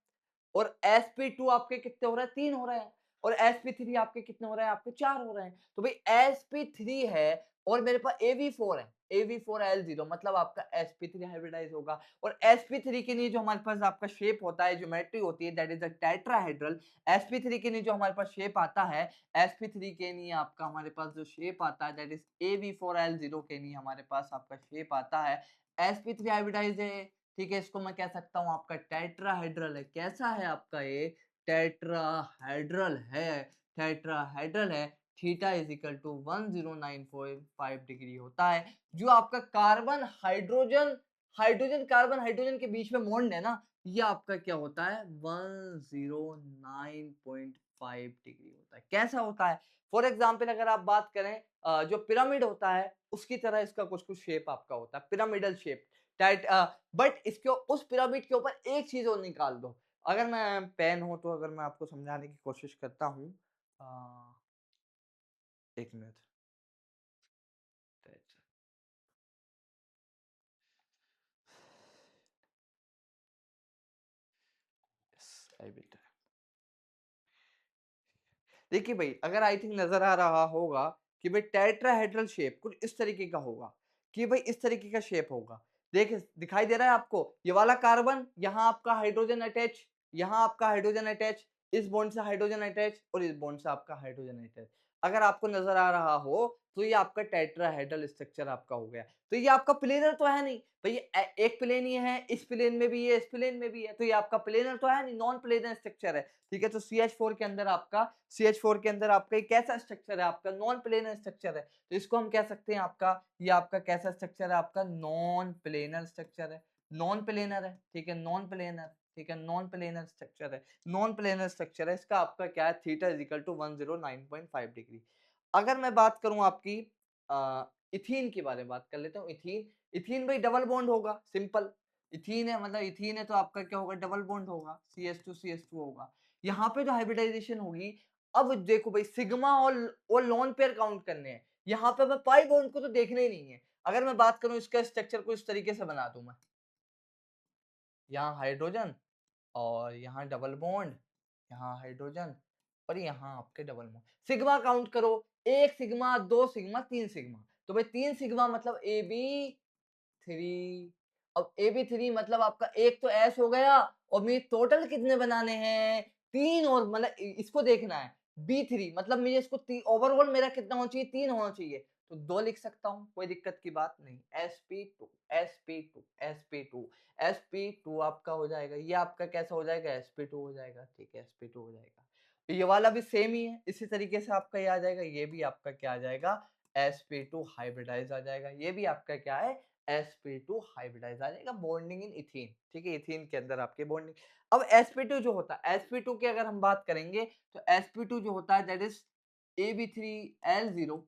और sp2 आपके कितने हो रहे हैं, 3 हो रहे हैं, और sp3 आपके कितने हो रहे हैं, आपके 4 हो रहे हैं। तो भाई sp3 है और मेरे पास Av4 है, Av4Al0 मतलब आपका sp3 हाइब्रिडाइज होगा। और sp3 के लिए जो हमारे पास आपका शेप होता है, ज्योमेट्री होती है, that is a tetrahedral. sp3 के लिए जो हमारे पास शेप आता है, sp3 के लिए आपका हमारे पास जो शेप आता है, दैट इज Av4Al0 के लिए हमारे पास आपका शेप आता है, sp3 हाइब्रिडाइज है। ठीक है, इसको मैं कह सकता हूँ आपका टेट्राहेड्रल है। कैसा है आपका ये, टेट्राहेड्रल है, टेट्राहेड्रल है। Theta is equal to 1095 degree होता है। जो आपका carbon hydrogen, hydrogen carbon hydrogen के बीच में बॉन्ड है ना, ये आपका क्या होता है, 109.5 डिग्री होता है। कैसा होता है, फॉर एग्जाम्पल अगर आप बात करें जो पिरामिड होता है उसकी तरह इसका कुछ कुछ शेप आपका होता है, पिरामिडल शेप टाइट। बट इसके उस पिरामिड के ऊपर एक चीज और निकाल दो। अगर मैं पेन हो तो अगर मैं आपको समझाने की कोशिश करता हूँ, एक मिनट। I will. देखिए भाई, अगर आई थिंक नजर आ रहा होगा कि भाई टेट्राहेड्रल शेप कुछ इस तरीके का होगा, कि भाई इस तरीके का शेप होगा। देखिए दिखाई दे रहा है आपको, ये वाला कार्बन, यहाँ आपका हाइड्रोजन अटैच, यहाँ आपका हाइड्रोजन अटैच, इस बॉन्ड से हाइड्रोजन अटैच और इस बॉन्ड से आपका हाइड्रोजन अटैच। अगर आपको नजर आ रहा हो तो ये आपका टेट्राहेड्रल स्ट्रक्चर आपका हो गया। तो ये आपका प्लेनर तो है नहीं भाई, एक प्लेन ये है, इस प्लेन में भी है, इस प्लेन में भी है, तो ये आपका प्लेनर तो है नहीं, नॉन प्लेनर स्ट्रक्चर है। ठीक है, तो CH4 के अंदर आपका, CH4 के अंदर आपका एक कैसा स्ट्रक्चर है, आपका नॉन प्लेनर स्ट्रक्चर है। तो इसको हम कह सकते हैं आपका, ये आपका कैसा स्ट्रक्चर है, आपका नॉन प्लेनर स्ट्रक्चर है। नॉन प्लेनर है, ठीक है, नॉन प्लेनर, ठीक है, नॉन प्लेनर स्ट्रक्चर है, नॉन प्लेनर स्ट्रक्चर है। इसका आपका क्या है, theta is equal to 109.5 degree. अगर मैं बात करूं आपकी इथीन के बारे में बात कर लेता हूँ। इथीन, इथीन भाई डबल बॉन्ड होगा, सिंपल। इथीन है मतलब इथीन है तो आपका क्या होगा, डबल बॉन्ड होगा, CH2 होगा। यहाँ पे जो हाइब्रिडाइजेशन होगी, अब देखो भाई सिग्मा और लोन पेयर काउंट करने हैं, यहाँ पे मैं पाई बॉन्ड को तो देखना ही नहीं है। अगर मैं बात करूं इसका स्ट्रक्चर को इस तरीके से बना दूं मैं, यहाँ हाइड्रोजन और यहाँ डबल बॉन्ड, यहाँ हाइड्रोजन और यहाँ आपके डबल बॉन्ड। सिग्मा काउंट करो, एक सिग्मा, दो सिग्मा, तीन सिग्मा। तो भाई तीन सिग्मा मतलब AB3। अब AB3 मतलब आपका एक तो S हो गया, और मुझे टोटल कितने बनाने हैं, तीन, और मतलब इसको देखना है B3 मतलब मुझे इसको ओवरऑल मेरा कितना होना चाहिए, तीन होना चाहिए। तो दो लिख सकता हूँ, कोई दिक्कत की बात नहीं। sp2 sp2 sp2 sp2 आपका हो जाएगा, ये आपका कैसा हो जाएगा, sp2 हो जाएगा। ठीक है, sp2 हो जाएगा। तो ये वाला भी सेम ही है, इसी तरीके से आपका ये आ जाएगा, ये भी आपका क्या आ जाएगा, sp2 हाइब्रिडाइज आ जाएगा। ये भी आपका क्या है, sp2 हाइब्रिडाइज आ जाएगा, बॉन्डिंग इन इथीन। ठीक है, इथीन के अंदर आपके बॉन्डिंग। अब sp2 जो होता है, sp2 की अगर हम बात करेंगे तो sp2 जो होता है that is ab3l0।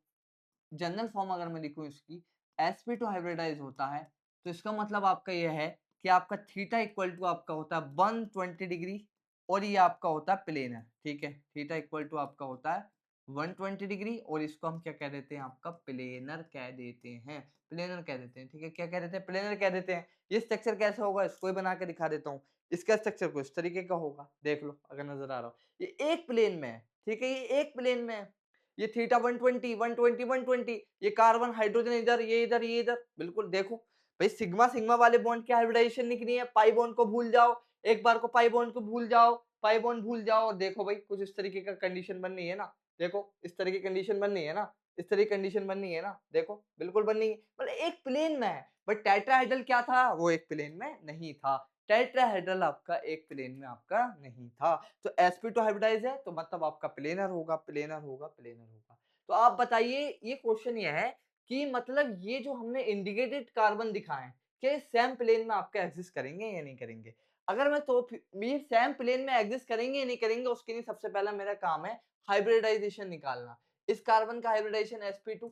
General form अगर मैं लिखूं इसकी, sp2 हाइब्रिडाइज होता है, तो इसका मतलब आपका यह है कि आपका थीटा इक्वल टू आपका होता है 120 डिग्री, और ये आपका होता है प्लेनर। ठीक है, थीटा इक्वल टू आपका होता है 120 डिग्री, और इसको हम क्या कह देते हैं, आपका प्लेनर कह देते हैं, प्लेनर कह देते हैं। ठीक है, क्या कह देते हैं, प्लेनर कह देते हैं। ये स्ट्रक्चर कैसा होगा, इसको ही बना के दिखा देता हूँ। इसका स्ट्रक्चर कुछ तरीके का होगा, देख लो अगर नजर आ रहा हो, ये एक प्लेन में है। ठीक है, ये एक प्लेन में है, ये थीटा 120 120 120, ये कार्बन हाइड्रोजन इधर, ये इधर, ये इधर, बिल्कुल देखो भाई सिग्मा सिग्मा वाले बॉन्ड की हाइब्रिडाइजेशन लिखनी है, पाई बॉन्ड को भूल जाओ, एक बार को पाई बॉन्ड को भूल जाओ, पाई बॉन्ड भूल जाओ, और देखो भाई कुछ इस तरीके का कंडीशन बननी है ना, देखो इस तरह की कंडीशन बननी है ना, इस तरह की कंडीशन बननी है ना, देखो बिल्कुल बननी है। मतलब एक प्लेन में है, बट टेट्राहेड्रल क्या था, वो एक प्लेन में नहीं था। टेट्राहेड्रल आपका एक प्लेन में आपका नहीं था। तो sp2 हाइब्रिडाइज है तो मतलब आपका प्लेनर होगा, प्लेनर होगा, प्लेनर होगा। तो आप बताइए, ये क्वेश्चन ये है कि मतलब ये जो हमने इंडिकेटेड कार्बन दिखाए, क्या सेम प्लेन में आपका एग्जिस्ट करेंगे या नहीं करेंगे। अगर मैं तो ये सेम प्लेन में एग्जिस्ट करेंगे या नहीं करेंगे, उसके लिए सबसे पहला मेरा काम है हाइब्रिडाइजेशन निकालना। इस कार्बन का हाइब्रिडाइजेशन sp2,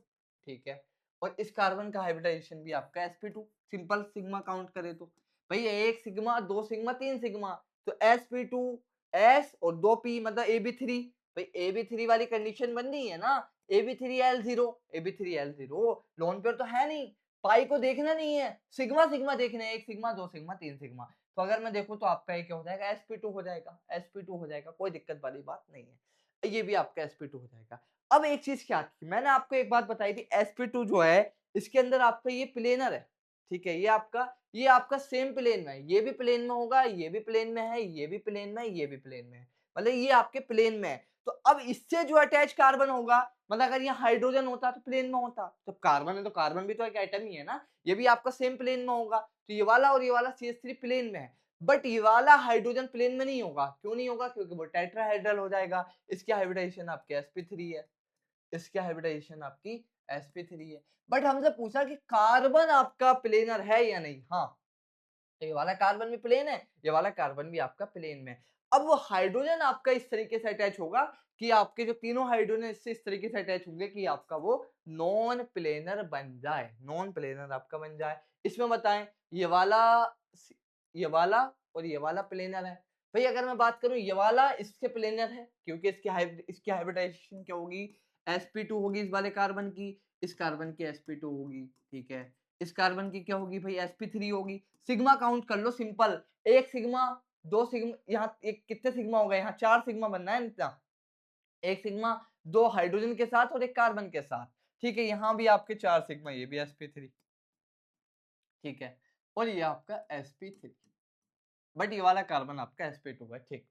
ठीक है, और इस कार्बन का हाइब्रिडाइजेशन भी आपका sp2। सिंपल सिग्मा काउंट करे तो भाई एक सिग्मा, दो सिग्मा, तीन सिग्मा, तो sp2 s और दो p मतलब ab3। भाई ab3 वाली कंडीशन बन रही है ना, ab3l0, ab3l0 लोन पेयर तो है नहीं, पाई को देखना नहीं है, सिग्मा सिग्मा देखना है, 1 सिग्मा 2 सिग्मा 3 सिग्मा। तो अगर मैं देखूँ तो आपका ये क्या हो जाएगा, sp2 हो जाएगा, sp2 हो जाएगा, कोई दिक्कत वाली बात नहीं है। ये भी आपका sp2 हो जाएगा। अब एक चीज़ क्या थी, मैंने आपको एक बात बताई थी, sp2 जो है इसके अंदर आपका ये प्लेनर है, ठीक है? ये आपका सेम प्लेन में है, ये भी प्लेन में होगा, ये भी प्लेन में है, ये भी प्लेन में है, ये भी प्लेन में है। मतलब ये आपके प्लेन में है। तो अब इससे जो अटैच कार्बन होगा, मतलब अगर यहाँ हाइड्रोजन होता तो प्लेन में होता, तो कार्बन है तो कार्बन भी तो एक एटम ही है ना, ये भी आपका सेम प्लेन में होगा। तो ये वाला और ये वाला CH3 प्लेन में है, बट ये वाला हाइड्रोजन प्लेन में नहीं होगा। क्यों नहीं होगा? क्योंकि वो टेट्राहेड्रल हो जाएगा। इसकी हाइब्रिडाइजेशन आपके sp3 है, इसकी हाइब्रिडाइजेशन आपकी sp3 है। बट हमसे पूछा कि कार्बन आपका प्लेनर है या नहीं? हाँ, तो ये वाला कार्बन भी प्लेन है, ये वाला कार्बन भी आपका प्लेन में है। अब वो हाइड्रोजन आपका इस तरीके से अटैच होगा कि आपके जो तीनों हाइड्रोजन इससे इस तरीके से अटैच होंगे कि आपका वो नॉन प्लेनर बन जाए, नॉन प्लेनर आपका बन जाए। इसमें बताएं ये वाला और ये वाला प्लेनर है। भाई अगर मैं बात करूं ये वाला इसके प्लेनर है क्योंकि इसकी हाइब्रिडाइजेशन क्या होगी, sp2 होगी इस वाले कार्बन की, इस कार्बन की sp2 होगी, ठीक है। इस कार्बन की क्या होगी भाई, sp3 होगी। सिग्मा काउंट कर लो सिंपल, 1 सिग्मा 2 सिग्मा, यहाँ एक कितने सिग्मा हो गए, यहाँ 4 सिग्मा बनना है ना, 1 सिग्मा 2 हाइड्रोजन के साथ और 1 कार्बन के साथ, ठीक है। यहाँ भी आपके 4 सिग्मा, ये भी sp3, ठीक है। और ये आपका sp3, बट ये वाला कार्बन आपका sp2 है, ठीक।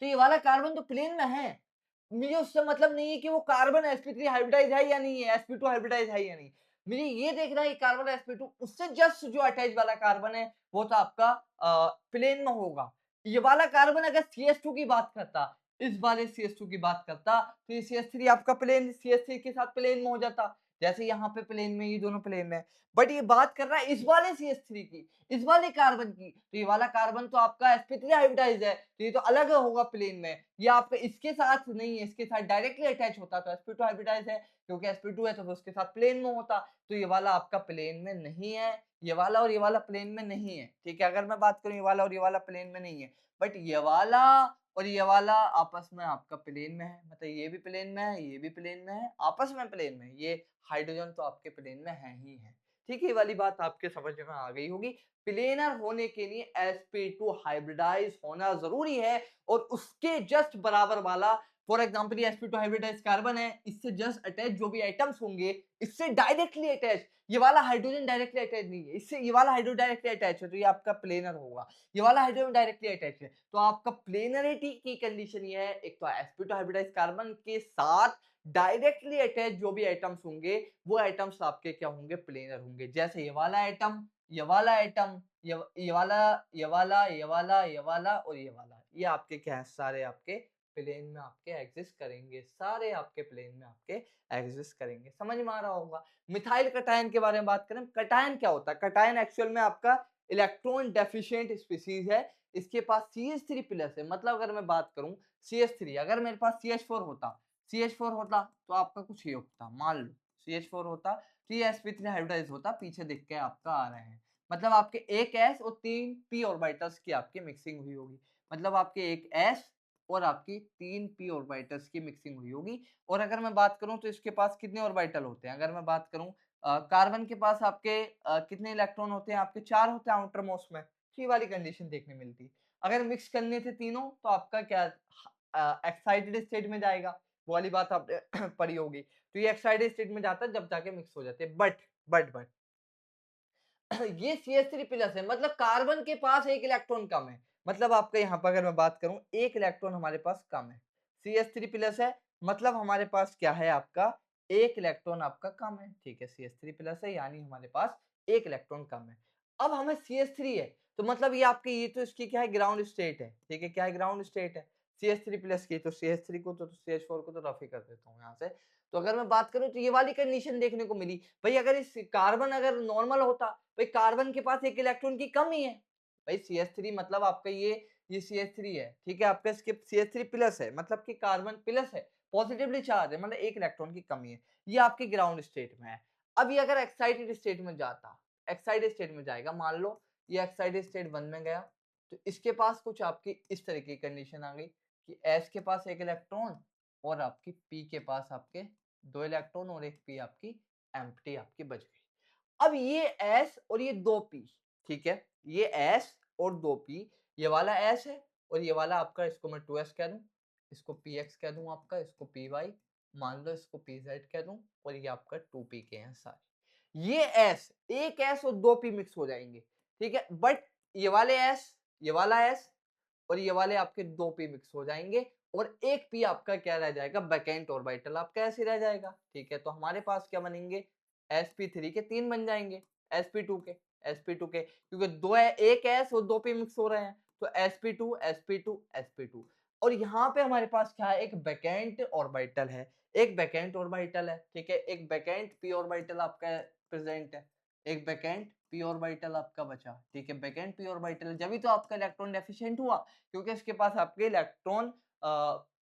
तो ये वाला कार्बन तो प्लेन में है, मुझे उससे मतलब नहीं है कि वो कार्बन sp3 हाइब्रिडाइज है या नहीं है, sp2 हाइब्रिडाइज है या नहीं। मुझे ये देखना है कार्बन sp2 उससे जस्ट जो अटैच वाला कार्बन है वो तो आपका प्लेन में होगा। ये वाला कार्बन अगर CH2 की बात करता, इस वाले CH2 की बात करता, तो ये CH3 आपका प्लेन CH3 के साथ प्लेन में हो जाता। जैसे यहाँ पे प्लेन में, ये दोनों प्लेन में, बट ये बात कर रहा है इस वाले CH3 की, इस वाले कार्बन की। तो ये वाला कार्बन तो आपका sp3 हाइब्रिडाइज है, तो ये तो अलग होगा प्लेन में। ये आपका इसके साथ नहीं है, इसके साथ डायरेक्टली अटैच होता तो sp2 हाइब्रिडाइज है, क्योंकि sp2 है तो वो उसके साथ प्लेन में होता। तो ये वाला आपका प्लेन में नहीं है, ये वाला और ये वाला प्लेन में नहीं है, ठीक है। अगर मैं बात करूं ये वाला और ये वाला प्लेन में नहीं है, बट ये वाला और ये वाला आपस में आपका प्लेन में है, मतलब ये भी प्लेन में है, ये भी प्लेन में है, आपस में प्लेन में। ये हाइड्रोजन तो आपके प्लेन में है ही है, ठीक है। ये वाली बात आपके समझ में आ गई होगी। प्लेनर होने के लिए sp2 हाइब्रिडाइज होना जरूरी है, और उसके जस्ट बराबर वाला, फॉर एग्जांपल ये sp2 हाइब्रिडाइज कार्बन है, इससे जस्ट अटैच जो भी एटम्स होंगे, इससे डायरेक्टली अटैच, ये वाला हाइड्रोजन डायरेक्टली अटैच नहीं है, इससे ये वाला हाइड्रोजन डायरेक्टली अटैच है, तो ये आपका प्लेनर होगा। ये वाला हाइड्रोजन डायरेक्टली अटैच है, तो आपका प्लेनरिटी की कंडीशन ये है, एक तो sp2 हाइब्रिडाइज कार्बन के साथ डायरेक्टली अटैच जो भी एटम्स होंगे, वो एटम्स आपके क्या होंगे, प्लेनर होंगे। जैसे ये वाला एटम, ये वाला एटम, ये वाला, ये वाला, ये वाला, ये वाला और ये वाला, ये आपके क्या है, सारे आपके प्लेन में आपके एग्जिस्ट करेंगे, सारे आपके प्लेन में आपके एग्जिस्ट करेंगे। समझ में आ रहा होगा। मिथाइल कटायन के बारे में बात करें, कटायन क्या होता है? कटायन एक्चुअल में आपका इलेक्ट्रॉन डेफिशिएंट स्पीसीज है, इसके पास CH3 प्लस है। मतलब अगर मैं बात करूं CH3, अगर मेरे पास CH4 होता तो आपका कुछ ये होता, मान लो CH4 होता तो ये sp3 हाइब्रिडाइज होता, पीछे दिख के आपका आ रहे हैं। मतलब आपके एक s और 3 p ऑर्बिटल्स की आपकी मिक्सिंग हुई होगी, मतलब आपके एक s और आपकी 3 p ऑर्बिटल्स की मिक्सिंग हुई होगी। और अगर मैं बात करूं तो इसके पास कितने ऑर्बिटल होते हैं, अगर मैं बात करूं कार्बन के पास आपके कितने इलेक्ट्रॉन होते हैं, आपके 4 होते हैं आउटर मोस्ट में, तो ये वाली कंडीशन देखने मिलती। अगर मिक्स करने थे तीनों तो आपका क्या एक्साइटेड स्टेट में जाएगा, वो वाली बात आपने पढ़ी होगी। तो ये एक्साइटेड स्टेट में जाता है जब जाके मिक्स हो जाते हैं। बट ये CH3 प्लस है, मतलब कार्बन के पास एक इलेक्ट्रॉन कम है। मतलब आपका यहाँ पर अगर मैं बात करूं, एक इलेक्ट्रॉन हमारे पास कम है, CH3 प्लस है, मतलब हमारे पास क्या है, आपका एक इलेक्ट्रॉन आपका कम है, ठीक है। CH3 प्लस है यानी हमारे पास एक इलेक्ट्रॉन कम है। अब हमें CH3 है, तो मतलब ये आपके, ये तो इसकी क्या है, ग्राउंड स्टेट है, ठीक है। क्या है, ग्राउंड स्टेट है CH3 प्लस की। तो CH3 को तो CH4 को तो रफ ही कर देता हूँ यहाँ से। तो अगर मैं बात करूं तो ये वाली कंडीशन देखने को मिली। भाई अगर इस कार्बन अगर नॉर्मल होता, भाई कार्बन के पास एक इलेक्ट्रॉन की कमी है, भाई CH3 मतलब आपका ये CH3 है, ठीक है। आपका इसके CH3 प्लस है, मतलब कि कार्बन प्लस है, पॉजिटिवली चार्ज है, मतलब एक इलेक्ट्रॉन की कमी है, ये आपके ग्राउंड स्टेट में है। अब ये अगर एक्साइटेड स्टेट में जाता, एक्साइटेड स्टेट में जाएगा, मान लो ये एक्साइटेड स्टेट 1 में गया, तो इसके पास कुछ आपकी इस तरह की कंडीशन आ गई कि S के पास एक इलेक्ट्रॉन और आपकी P के पास आपके 2 इलेक्ट्रॉन और एक P आपकी एम्प्टी आपकी बच गई। अब ये S और ये 2p, ठीक है, ये S और 2p, ये वाला S है और ये वाला आपका, इसको मैं 2s कह दूं, इसको px कह दूं आपका, इसको py, मान लो इसको pz कह दूं, और ये आपका 2p के हैं सारे। ये S, एक S और 2p मिक्स हो जाएंगे, ठीक है, बट ये वाले S, ये वाला S और ये वाले आपके 2p मिक्स हो जाएंगे, और एक p आपका क्या रह जाएगा, वैकेंट ऑर्बिटल आपका ऐसे रह जाएगा, ठीक है। तो हमारे पास क्या बनेंगे, sp3 के 3 बन जाएंगे, sp2 के, क्योंकि दो है, एक s और 2p मिक्स हो रहे हैं, तो sp2 और यहाँ पे हमारे पास क्या है, एक वैकेंट ऑर्बिटल है, एक वैकेंट ऑर्बिटल है, ठीक है, एक वैकेंट p ऑर्बिटल आपका प्रेजेंट है, एक वैकेंट p ऑर्बिटल आपका बचा, ठीक है, वैकेंट p ऑर्बिटल, जब भी तो आपका इलेक्ट्रॉन डेफिशिएंट हुआ, क्योंकि इसके पास आपके इलेक्ट्रॉन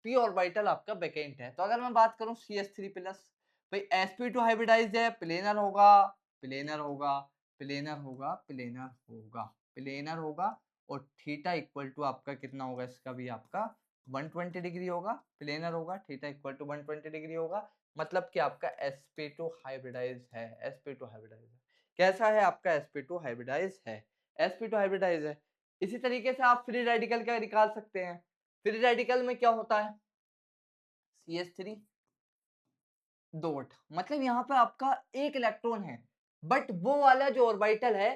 p ऑर्बिटल आपका वैकेंट है। तो अगर मैं बात करूं CH3 प्लस, भाई sp2 हाइब्रिडाइज्ड है, प्लेनर होगा, प्लेनर होगा, प्लेनर होगा, प्लेनर होगा, प्लेनर होगा, और थीटा इक्वल टू आपका कितना होगा, इसका भी आपका 120 डिग्री होगा, प्लेनर होगा, थीटा इक्वल टू 120 डिग्री होगा, मतलब कि आपका sp2 हाइब्रिडाइज है, sp2 हाइब्रिडाइज है। कैसा है आपका, sp2 हाइब्रिडाइज है, sp2 हाइब्रिडाइज है। इसी तरीके से आप फ्री रेडिकल क्या निकाल सकते हैं, फ्री रेडिकल में क्या होता है, CH3 डॉट, मतलब यहाँ पे आपका एक इलेक्ट्रॉन है, बट वो वाला जो ऑर्बिटल है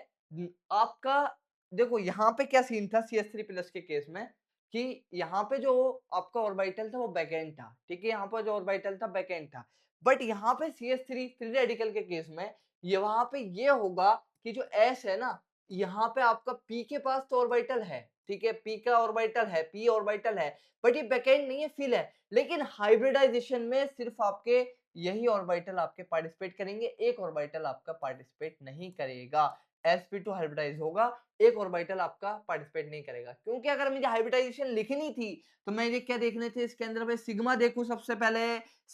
आपका, देखो यहाँ पे क्या सीन था CH3 प्लस के केस में, कि यहाँ पे जो आपका ऑर्बिटल था वो बैकेंड था, ठीक है, यहाँ पर जो ऑर्बिटल था बैकेंड था, बट यहाँ पे CH3 फ्री रेडिकल के केस में ये वहां पे ये होगा कि जो S है ना, यहाँ पे आपका P के पास तो ऑर्बिटल है, ठीक है, P का ऑर्बिटल है, P ऑर्बिटल है, बट ये बैकेंड नहीं है, फिल है, लेकिन हाइब्रिडाइजेशन में सिर्फ आपके यही ऑर्बिटल आपके पार्टिसिपेट करेंगे, एक ऑर्बिटल आपका पार्टिसिपेट नहीं करेगा, sp2 हाइब्रिडाइज होगा, एक ऑर्बिटल आपका पार्टिसिपेट नहीं करेगा, क्योंकि अगर मुझे हाइब्रिडाइजेशन लिखनी थी तो मैं ये क्या देखने थे इसके अंदर, भाई सिग्मा देखूं सबसे पहले,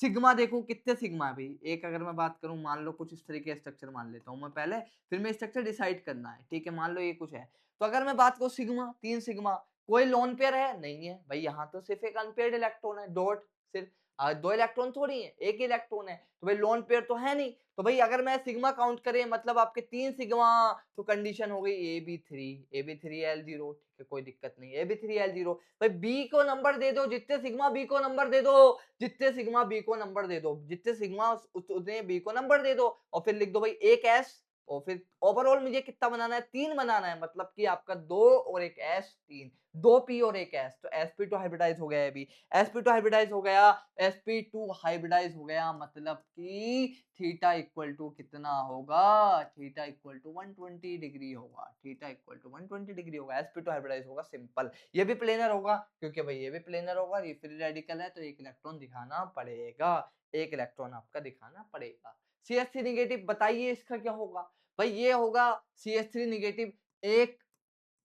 सिग्मा देखूं कितने सिग्मा है भाई, एक अगर मैं बात करूं, मान लो कुछ इस तरीके स्ट्रक्चर मान लेता हूं मैं पहले, फिर मैं स्ट्रक्चर डिसाइड करना है, ठीक है, मान लो ये कुछ है, तो अगर मैं बात करूं सिग्मा, 3 सिग्मा, कोई लोन पेयर है नहीं है भाई, यहाँ तो सिर्फ एक अनपेयर्ड इलेक्ट्रॉन है, डॉट, सिर्फ दो इलेक्ट्रॉन थोड़ी है, एक ही इलेक्ट्रॉन है, तो भाई लोन पेयर तो है नहीं, तो भाई अगर मैं सिग्मा काउंट करें मतलब आपके 3 सिग्मा, तो कंडीशन हो गई AB3L0, ठीक है, कोई दिक्कत नहीं, AB3L0, भाई बी को नंबर दे दो, जितने सिग्मा बी को नंबर दे दो, जितने सिग्मा बी को नंबर दे दो, जितने सिग्मा उतने बी को नंबर दे दो, और फिर लिख दो भाई एक एस, और फिर ओवरऑल मुझे कितना बनाना है, 3 बनाना है, मतलब कि आपका 2 और एक एस, 3, 2p और एक एस, तो sp2 हाइब्रिडाइज हो गया, अभी sp2 हाइब्रिडाइज हो गया, sp2 हाइब्रिडाइज हो गया, मतलब कि थीटा इक्वल टू कितना होगा, थीटा इक्वल टू 120 डिग्री होगा, थीटा इक्वल टू 120 डिग्री होगा, sp2 हाइब्रिडाइज होगा, सिंपल। ये भी प्लेनर होगा, क्योंकि भाई ये भी प्लेनर होगा, ये फ्री रेडिकल है, तो एक इलेक्ट्रॉन दिखाना पड़ेगा, एक इलेक्ट्रॉन आपका दिखाना पड़ेगा। CH3 नेगेटिव, बताइए इसका क्या होगा, भाई ये होगा CH3 नेगेटिव, एक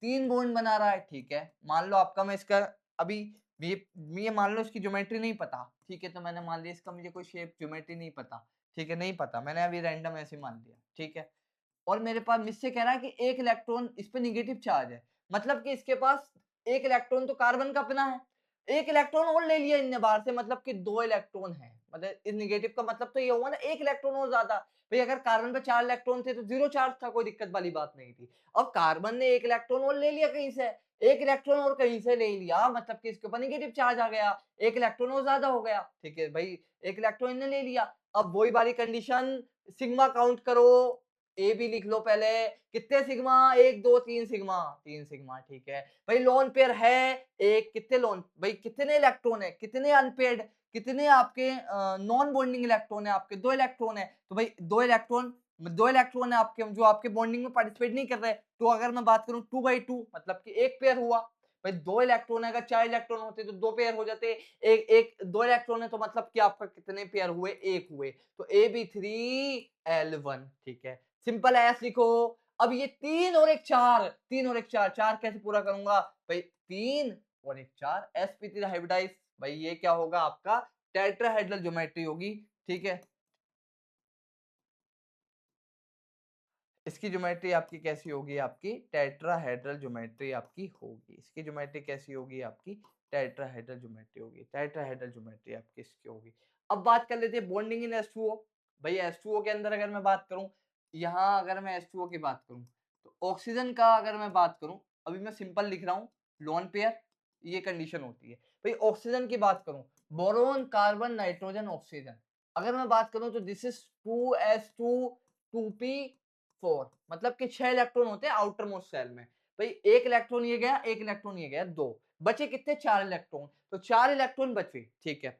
3 बॉन्ड बना रहा है, ठीक है, मान लो आपका, मैं इसका अभी ये मान लो इसकी ज्योमेट्री नहीं पता, ठीक है, तो मैंने मान लिया इसका मुझे कोई शेप ज्योमेट्री नहीं पता, ठीक है, नहीं पता, मैंने अभी रैंडम ऐसे मान लिया, ठीक है, और मेरे पास मुझसे कह रहा है कि एक इलेक्ट्रॉन इस पे निगेटिव चार्ज है, मतलब कि इसके पास एक इलेक्ट्रॉन तो कार्बन का अपना है, एक इलेक्ट्रॉन और ले लिया इनने बाहर से, मतलब कि 2 इलेक्ट्रॉन है, मतलब इस निगेटिव का मतलब तो ये हुआ ना, एक इलेक्ट्रॉन और ज्यादा, भाई अगर कार्बन पे 4 इलेक्ट्रॉन थे तो 0 चार्ज था, कोई दिक्कत वाली बात नहीं थी, अब कार्बन ने एक इलेक्ट्रॉन और ले लिया कहीं से, एक इलेक्ट्रॉन और कहीं से ले लिया, मतलब कि इसके ऊपर निगेटिव चार्ज आ गया, एक इलेक्ट्रॉन और ज्यादा हो गया, ठीक है भाई, एक इलेक्ट्रॉन इन्हें ले लिया, अब वही वाली कंडीशन, सिग्मा काउंट करो, ए भी लिख लो पहले, कितने सिग्मा, 1 2 3 सिग्मा, 3 सिग्मा, ठीक है भाई, लोन पेयर है एक, कितने लोन, भाई कितने इलेक्ट्रॉन है, कितने अनपेयर्ड, कितने आपके नॉन बॉन्डिंग इलेक्ट्रॉन है, आपके 2 इलेक्ट्रॉन है, तो भाई 2 इलेक्ट्रॉन है आपके, जो आपके बॉन्डिंग में पार्टिसिपेट नहीं कर रहे, तो अगर मैं बात करूं 2/2, मतलब कि एक पेयर हुआ, भाई 2 इलेक्ट्रॉन है, अगर 4 इलेक्ट्रॉन होते तो 2 पेयर हो जाते, एक एक 2 इलेक्ट्रॉन है, तो मतलब कि आपका कितने पेयर हुए, एक हुए, तो AB3L1, ठीक है, सिंपल एस लिखो। अब ये 3 और एक 4, 3 और एक 4, 4 कैसे पूरा करूंगा भाई, 3 और एक 4, sp3 हाइब्रिडाइज, भाई ये क्या होगा आपका, टेट्राहेड्रल ज्योमेट्री होगी, ठीक है, इसकी ज्योमेट्री आपकी कैसी होगी, आपकी टेट्राहेड्रल ज्योमेट्री आपकी होगी, इसकी ज्योमेट्री कैसी होगी आपकी, टेट्राहेड्रल ज्योमेट्री होगी, टेट्राहेड्रल ज्योमेट्री आपकी इसकी होगी। अब बात कर लेते हैं बॉन्डिंग इन H2O, भाई H2O के अंदर अगर मैं बात करूं, यहाँ अगर मैं H2O की बात करूँ, तो ऑक्सीजन का अगर मैं बात करूँ, अभी मैं सिंपल लिख रहा हूँ, लोन पेयर, ये कंडीशन होती है। भाई ऑक्सीजन की बात करूँ, बोरोन, कार्बन, नाइट्रोजन, ऑक्सीजन। अगर मैं बात करूँ तो दिस इज 2s2 2p4, मतलब कि 6 इलेक्ट्रॉन होते हैं आउटर मोस्ट शेल में। भाई 1 इलेक्ट्रॉन ये गया, 1 इलेक्ट्रॉन ये गया, 2 बचे कितने? 4 इलेक्ट्रॉन। तो 4 इलेक्ट्रॉन बचे, ठीक है।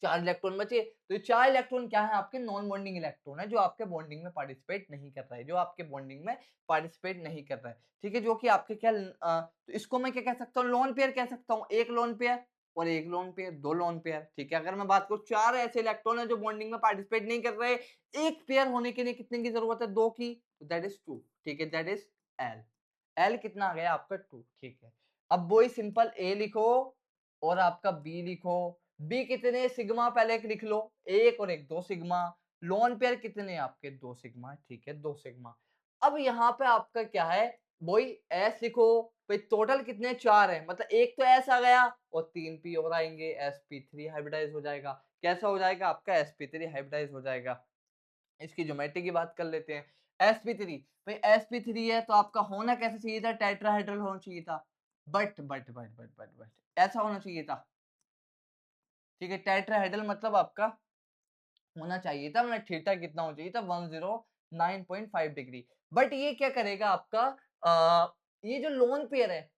4 इलेक्ट्रॉन बचे, तो ये 4 इलेक्ट्रॉन क्या है? आपके नॉन बॉन्डिंग इलेक्ट्रॉन है, जो आपके बॉन्डिंग में पार्टिसिपेट नहीं कर रहा है, जो आपके बॉन्डिंग में पार्टिसिपेट नहीं कर रहा है, ठीक है? जो कि आपके क्या तो इसको मैं क्या कह सकता हूँ? लोन पेयर कह सकता हूँ। 1 लोन पेयर और 1 लोन पेयर, 2 लोन पेयर, ठीक है? अगर मैं बात करूँ 4 ऐसे इलेक्ट्रॉन है जो बॉन्डिंग में पार्टिसिपेट नहीं कर रहे, 1 पेयर होने के लिए कितने की जरूरत है? 2 की, दैट इज 2, ठीक है? That is L. एल कितना आ गया आपका? 2, ठीक है। अब वही सिंपल ए लिखो और आपका बी लिखो। बी कितने? सिग्मा पहले एक लिख लो, एक और एक 2 सिग्मा। लोन पेयर कितने आपके? 2 सिग्मा, ठीक है, 2 सिग्मा। अब यहाँ पे आपका क्या है? वही एस लिखो। भाई टोटल कितने? 4 है, मतलब एक तो एस आ गया और 3 पी और आएंगे, sp3 हाइब्रिडाइज हो जाएगा। कैसा हो जाएगा आपका? sp3 हाइब्रिडाइज हो जाएगा। इसकी ज्योमेट्री की बात कर लेते हैं। sp3, भाई sp3 है तो आपका होना कैसा चाहिए था? टेट्राहेड्रल होना चाहिए था। बट ऐसा होना चाहिए था, ठीक है? टेट्राहेड्रल मतलब आपका होना चाहिए था, मतलब थीटा कितना होना चाहिए था? 109.5 डिग्री। बट ये क्या करेगा आपका? ये जो लोन पेयर है,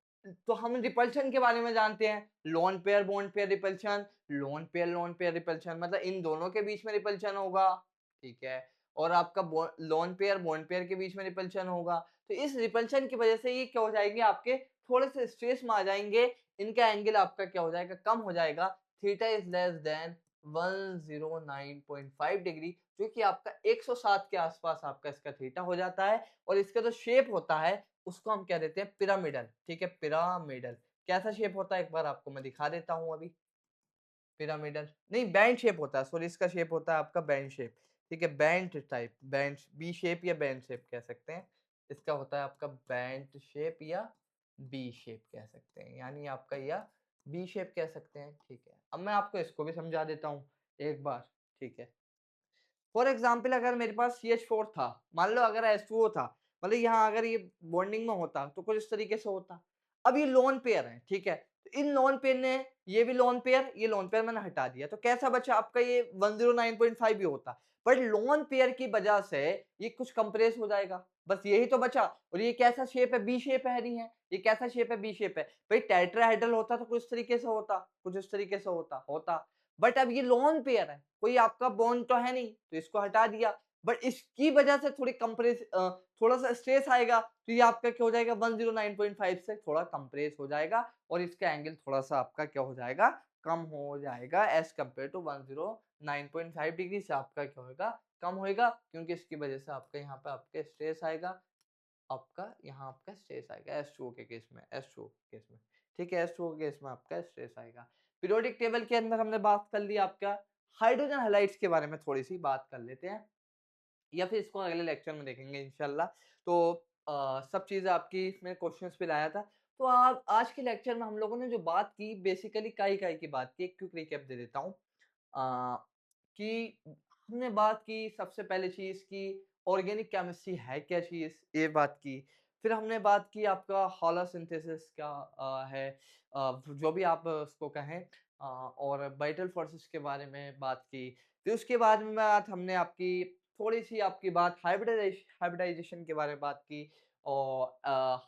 तो हम रिपल्शन के बारे में जानते हैं, lone pair bond pair repulsion, lone pair repulsion, मतलब इन दोनों के बीच में रिपल्शन होगा, ठीक है? और आपका लोन पेयर बॉन्ड पेयर के बीच में रिपल्शन होगा। तो इस रिपल्शन की वजह से ये क्या हो जाएंगे? आपके थोड़े से स्ट्रेस में आ जाएंगे, इनका एंगल आपका क्या हो जाएगा? कम हो जाएगा। Theta is less than 109.5 degree, जो कि आपका 107 के आसपास आपका इसका थीटा हो जाता है। और इसका जो शेप होता है उसको हम क्या देते हैं? पिरामिडल, ठीक है? पिरामिडल। कैसा शेप होता है एक बार आपको मैं दिखा देता हूँ अभी। पिरामिडल नहीं, बैंड शेप होता है, सॉरी, इसका शेप होता है आपका बैंड शेप, ठीक है? Bent type, bent, B shape या बैंड शेप कह सकते हैं। इसका होता है आपका बैंड शेप या बी शेप कह सकते हैं, यानी आपका या बी शेप कह सकते हैं, ठीक है? अब मैं आपको इसको भी समझा देता हूँ एक बार, ठीक है? फॉर एग्जाम्पल अगर मेरे पास CH4 था, मान लो अगर H2O था, मतलब यहाँ अगर ये बॉन्डिंग में होता तो कुछ इस तरीके से होता। अब ये लोन पेयर है, ठीक है? तो इन लोन पेयर ने, ये भी लोन पेयर, ये लोन पेयर मैंने हटा दिया, तो कैसा बचा आपका? ये 109.5 ही होता, बट लोन पेयर की वजह से ये कुछ कंप्रेस हो जाएगा, बस यही तो बचा। और ये कैसा शेप है? बी शेप है, नहीं है? ये कैसा शेप है? बी शेप है। भाई टेट्राहेड्रल होता तो कुछ इस तरीके से होता, कुछ इस तरीके से होता। बट अब ये लोन पेयर है, कोई आपका बॉन्ड तो है नहीं, तो इसको हटा दिया। बट इसकी वजह से थोड़ी थोड़ा सा स्ट्रेस आएगा, तो ये आपका क्या हो जाएगा? 109.5 से थोड़ा कंप्रेस हो जाएगा और इसका एंगल थोड़ा सा आपका क्या हो जाएगा? कम हो जाएगा एज कम्पेयर टू 109.5 डिग्री से आपका क्या होगा? कम होएगा, क्योंकि इसकी वजह से आपका यहाँ पे आपके स्ट्रेस आएगा, आपका यहाँ आपका स्ट्रेस आएगा H2O के केस में, H2O के केस में, ठीक है? H2O के केस में आपका स्ट्रेस आएगा। पीरियोडिक टेबल के अंदर हमने बात कर ली आपका। हाइड्रोजन हैलाइड्स के बारे में थोड़ी सी बात कर लेते हैं, या फिर इसको अगले लेक्चर में देखेंगे इंशाल्लाह। तो सब चीज़ें आपकी इसमें क्वेश्चंस पे लाया था। तो आप आज के लेक्चर में हम लोगों ने जो बात की, बेसिकली काय-काय की बात की, एक क्विक रिकैप दे देता हूँ। कि हमने बात की सबसे पहले चीज़ कि ऑर्गेनिक केमिस्ट्री है क्या चीज़, ये बात की। फिर हमने बात की आपका होलोसिंथेसिस क्या है, जो भी आप उसको कहें, और वाइटल फोर्सेस के बारे में बात की। फिर उसके बाद में बात हमने आपकी थोड़ी-सी आपकी बात हाइब्रिडाइजेशन के बारे में बात की, और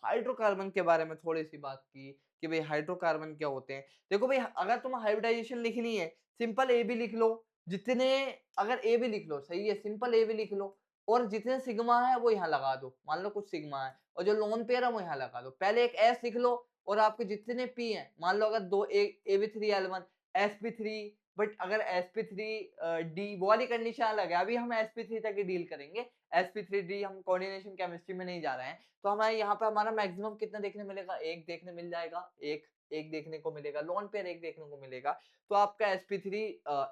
हाइड्रोकार्बन के बारे में थोड़ी-सी बात की कि भई हाइड्रोकार्बन क्या होते हैं। देखो भई, अगर तुम्हें हाइब्रिडाइजेशन लिखनी है, सिंपल ए बी लिख लो, जितने, अगर ए बी लिख लो, सही है, सिंपल ए बी लिख लो, और जितने सिग्मा है वो यहाँ लगा दो, मान लो कुछ सिग्मा है, और जो लोन पेयर है वो यहाँ लगा दो। पहले एक एस लिख लो, और आपके जितने पी हैं, मान लो अगर दो AB3L1 sp3, बट अगर sp3 डी, वो वाली कंडीशन अलग है, अभी हम sp3 तक ही डील करेंगे, sp3d हम कोऑर्डिनेशन केमिस्ट्री में नहीं जा रहे हैं। तो हमें यहाँ पे हमारा मैक्सिमम कितना देखने मिलेगा? एक देखने मिल जाएगा, एक एक देखने को मिलेगा, लोन पेयर एक देखने को मिलेगा। तो आपका sp3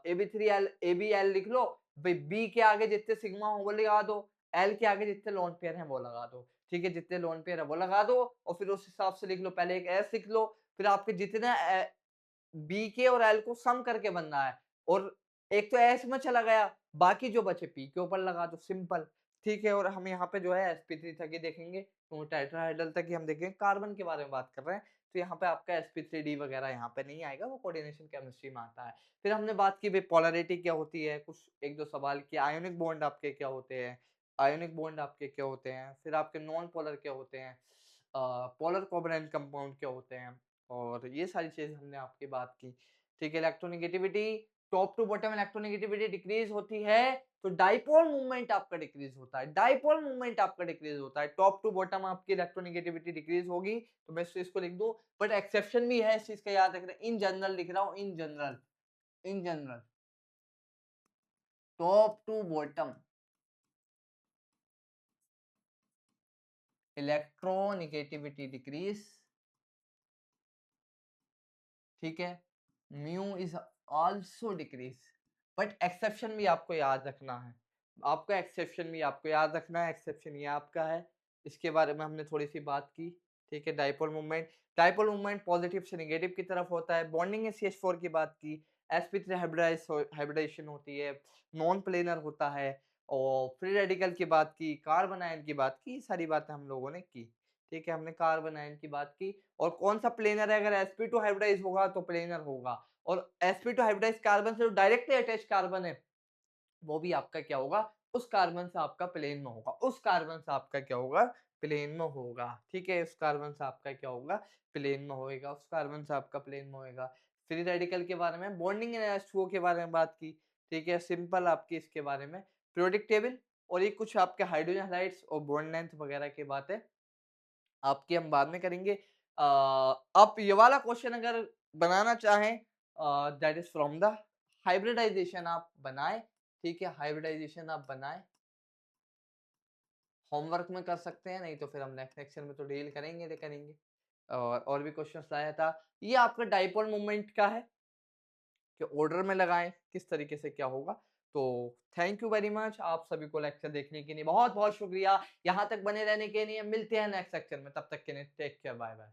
ab3l abl लिख लो, भाई बी के आगे जितने सिग्मा हो वो लगा दो, एल के आगे जितने लोन पेयर हैं वो लगा दो, ठीक है? जितने लोन पेयर है वो लगा दो, और फिर उस हिसाब से लिख लो, पहले एक एस लिख लो, फिर आपके जितने बी के और एल को सम करके बनना है, और एक तो एस में चला गया, बाकी जो बचे पी के ऊपर लगा दो, सिंपल। ठीक है, और हम यहाँ पे जो है sp3 तक ही देखेंगे, तो टेट्राहेड्रल तक ही हम देखेंगे, कार्बन के बारे में बात कर रहे हैं, तो यहाँ पे आपका sp3d वगैरह यहाँ पे नहीं आएगा, वो कोऑर्डिनेशन केमिस्ट्री में आता है। फिर हमने बात की भाई पोलैरिटी क्या होती है, कुछ 1-2 सवाल किए, आयोनिक बॉन्ड आपके क्या होते हैं, आयोनिक बॉन्ड आपके क्या होते हैं, फिर आपके नॉन पोलर क्या होते हैं, पोलर कोवैलेंट कंपाउंड क्या होते हैं, और ये सारी चीज़ें हमने आपकी बात की। ठीक है, electronegativity, top to bottom electronegativity decrease होती है, तो डाइपोल मूवमेंट आपका डिक्रीज़ होता है, डाइपोल मूवमेंट आपका डिक्रीज़ होता है, टॉप टू बॉटम आपकी इलेक्ट्रोनेगेटिविटी डिक्रीज़ होगी, तो मैं इस चीज़ को लिख दूँ, बट एक्सेप्शन भी है इस चीज़ का याद रखना, इन जनरल लिख रहा हूँ, in general, top to bottom electronegativity decrease, ठीक है, mu is also decrease, but exception भी आपको याद रखना है, आपका एक्सेप्शन भी आपको याद रखना है, एक्सेप्शन ये आपका है, इसके बारे में हमने थोड़ी सी बात की। ठीक है, डाइपोल मूवमेंट पॉजिटिव से नेगेटिव की तरफ होता है, बॉन्डिंग CH4 की बात की, sp3 हाइब्रिडाइजेशन होती है, नॉन प्लेनर होता है, और फ्री रेडिकल की बात की, कार्बन आयन की बात की, सारी बातें हम लोगों ने की। ठीक है, हमने कार्बन आयन की बात की, और कौन सा प्लेनर है, अगर sp2 हाइब्रिडाइज होगा तो प्लेनर होगा, और sp2 हाइब्रिडाइज कार्बन से जो डायरेक्टली अटैच कार्बन है, वो भी आपका क्या होगा, उस कार्बन से आपका प्लेन में होगा, उस कार्बन से आपका क्या होगा, प्लेन में होगा। ठीक है, उस कार्बन से आपका क्या होगा, प्लेन में होएगा, उस कार्बन से आपका प्लेन में होएगा। फ्री रेडिकल के बारे में, बॉन्डिंग इन H2O के बारे में बात की। ठीक है, सिंपल आपकी इसके बारे में पीरियोडिक टेबल, और ये कुछ आपके हाइड्रोजन हैलाइड्स और बॉन्ड लेंथ वगैरह की बातें आपकी हम बाद में करेंगे। आप ये वाला क्वेश्चन अगर बनाना चाहें, that is from the hybridization आप बनाएं। ठीक है, हाइब्रिडाइजेशन आप बनाएं, होमवर्क में कर सकते हैं, नहीं तो फिर हम नेक्स्ट लेक्चर में तो डील करेंगे। और भी क्वेश्चंस लाया था, ये आपका डाइपोल मूवमेंट का है कि ऑर्डर में लगाएं, किस तरीके से क्या होगा। तो थैंक यू वेरी मच, आप सभी को लेक्चर देखने के लिए बहुत बहुत शुक्रिया, यहाँ तक बने रहने के लिए। मिलते हैं नेक्स्ट लेक्चर में, तब तक के लिए टेक केयर, बाय बाय।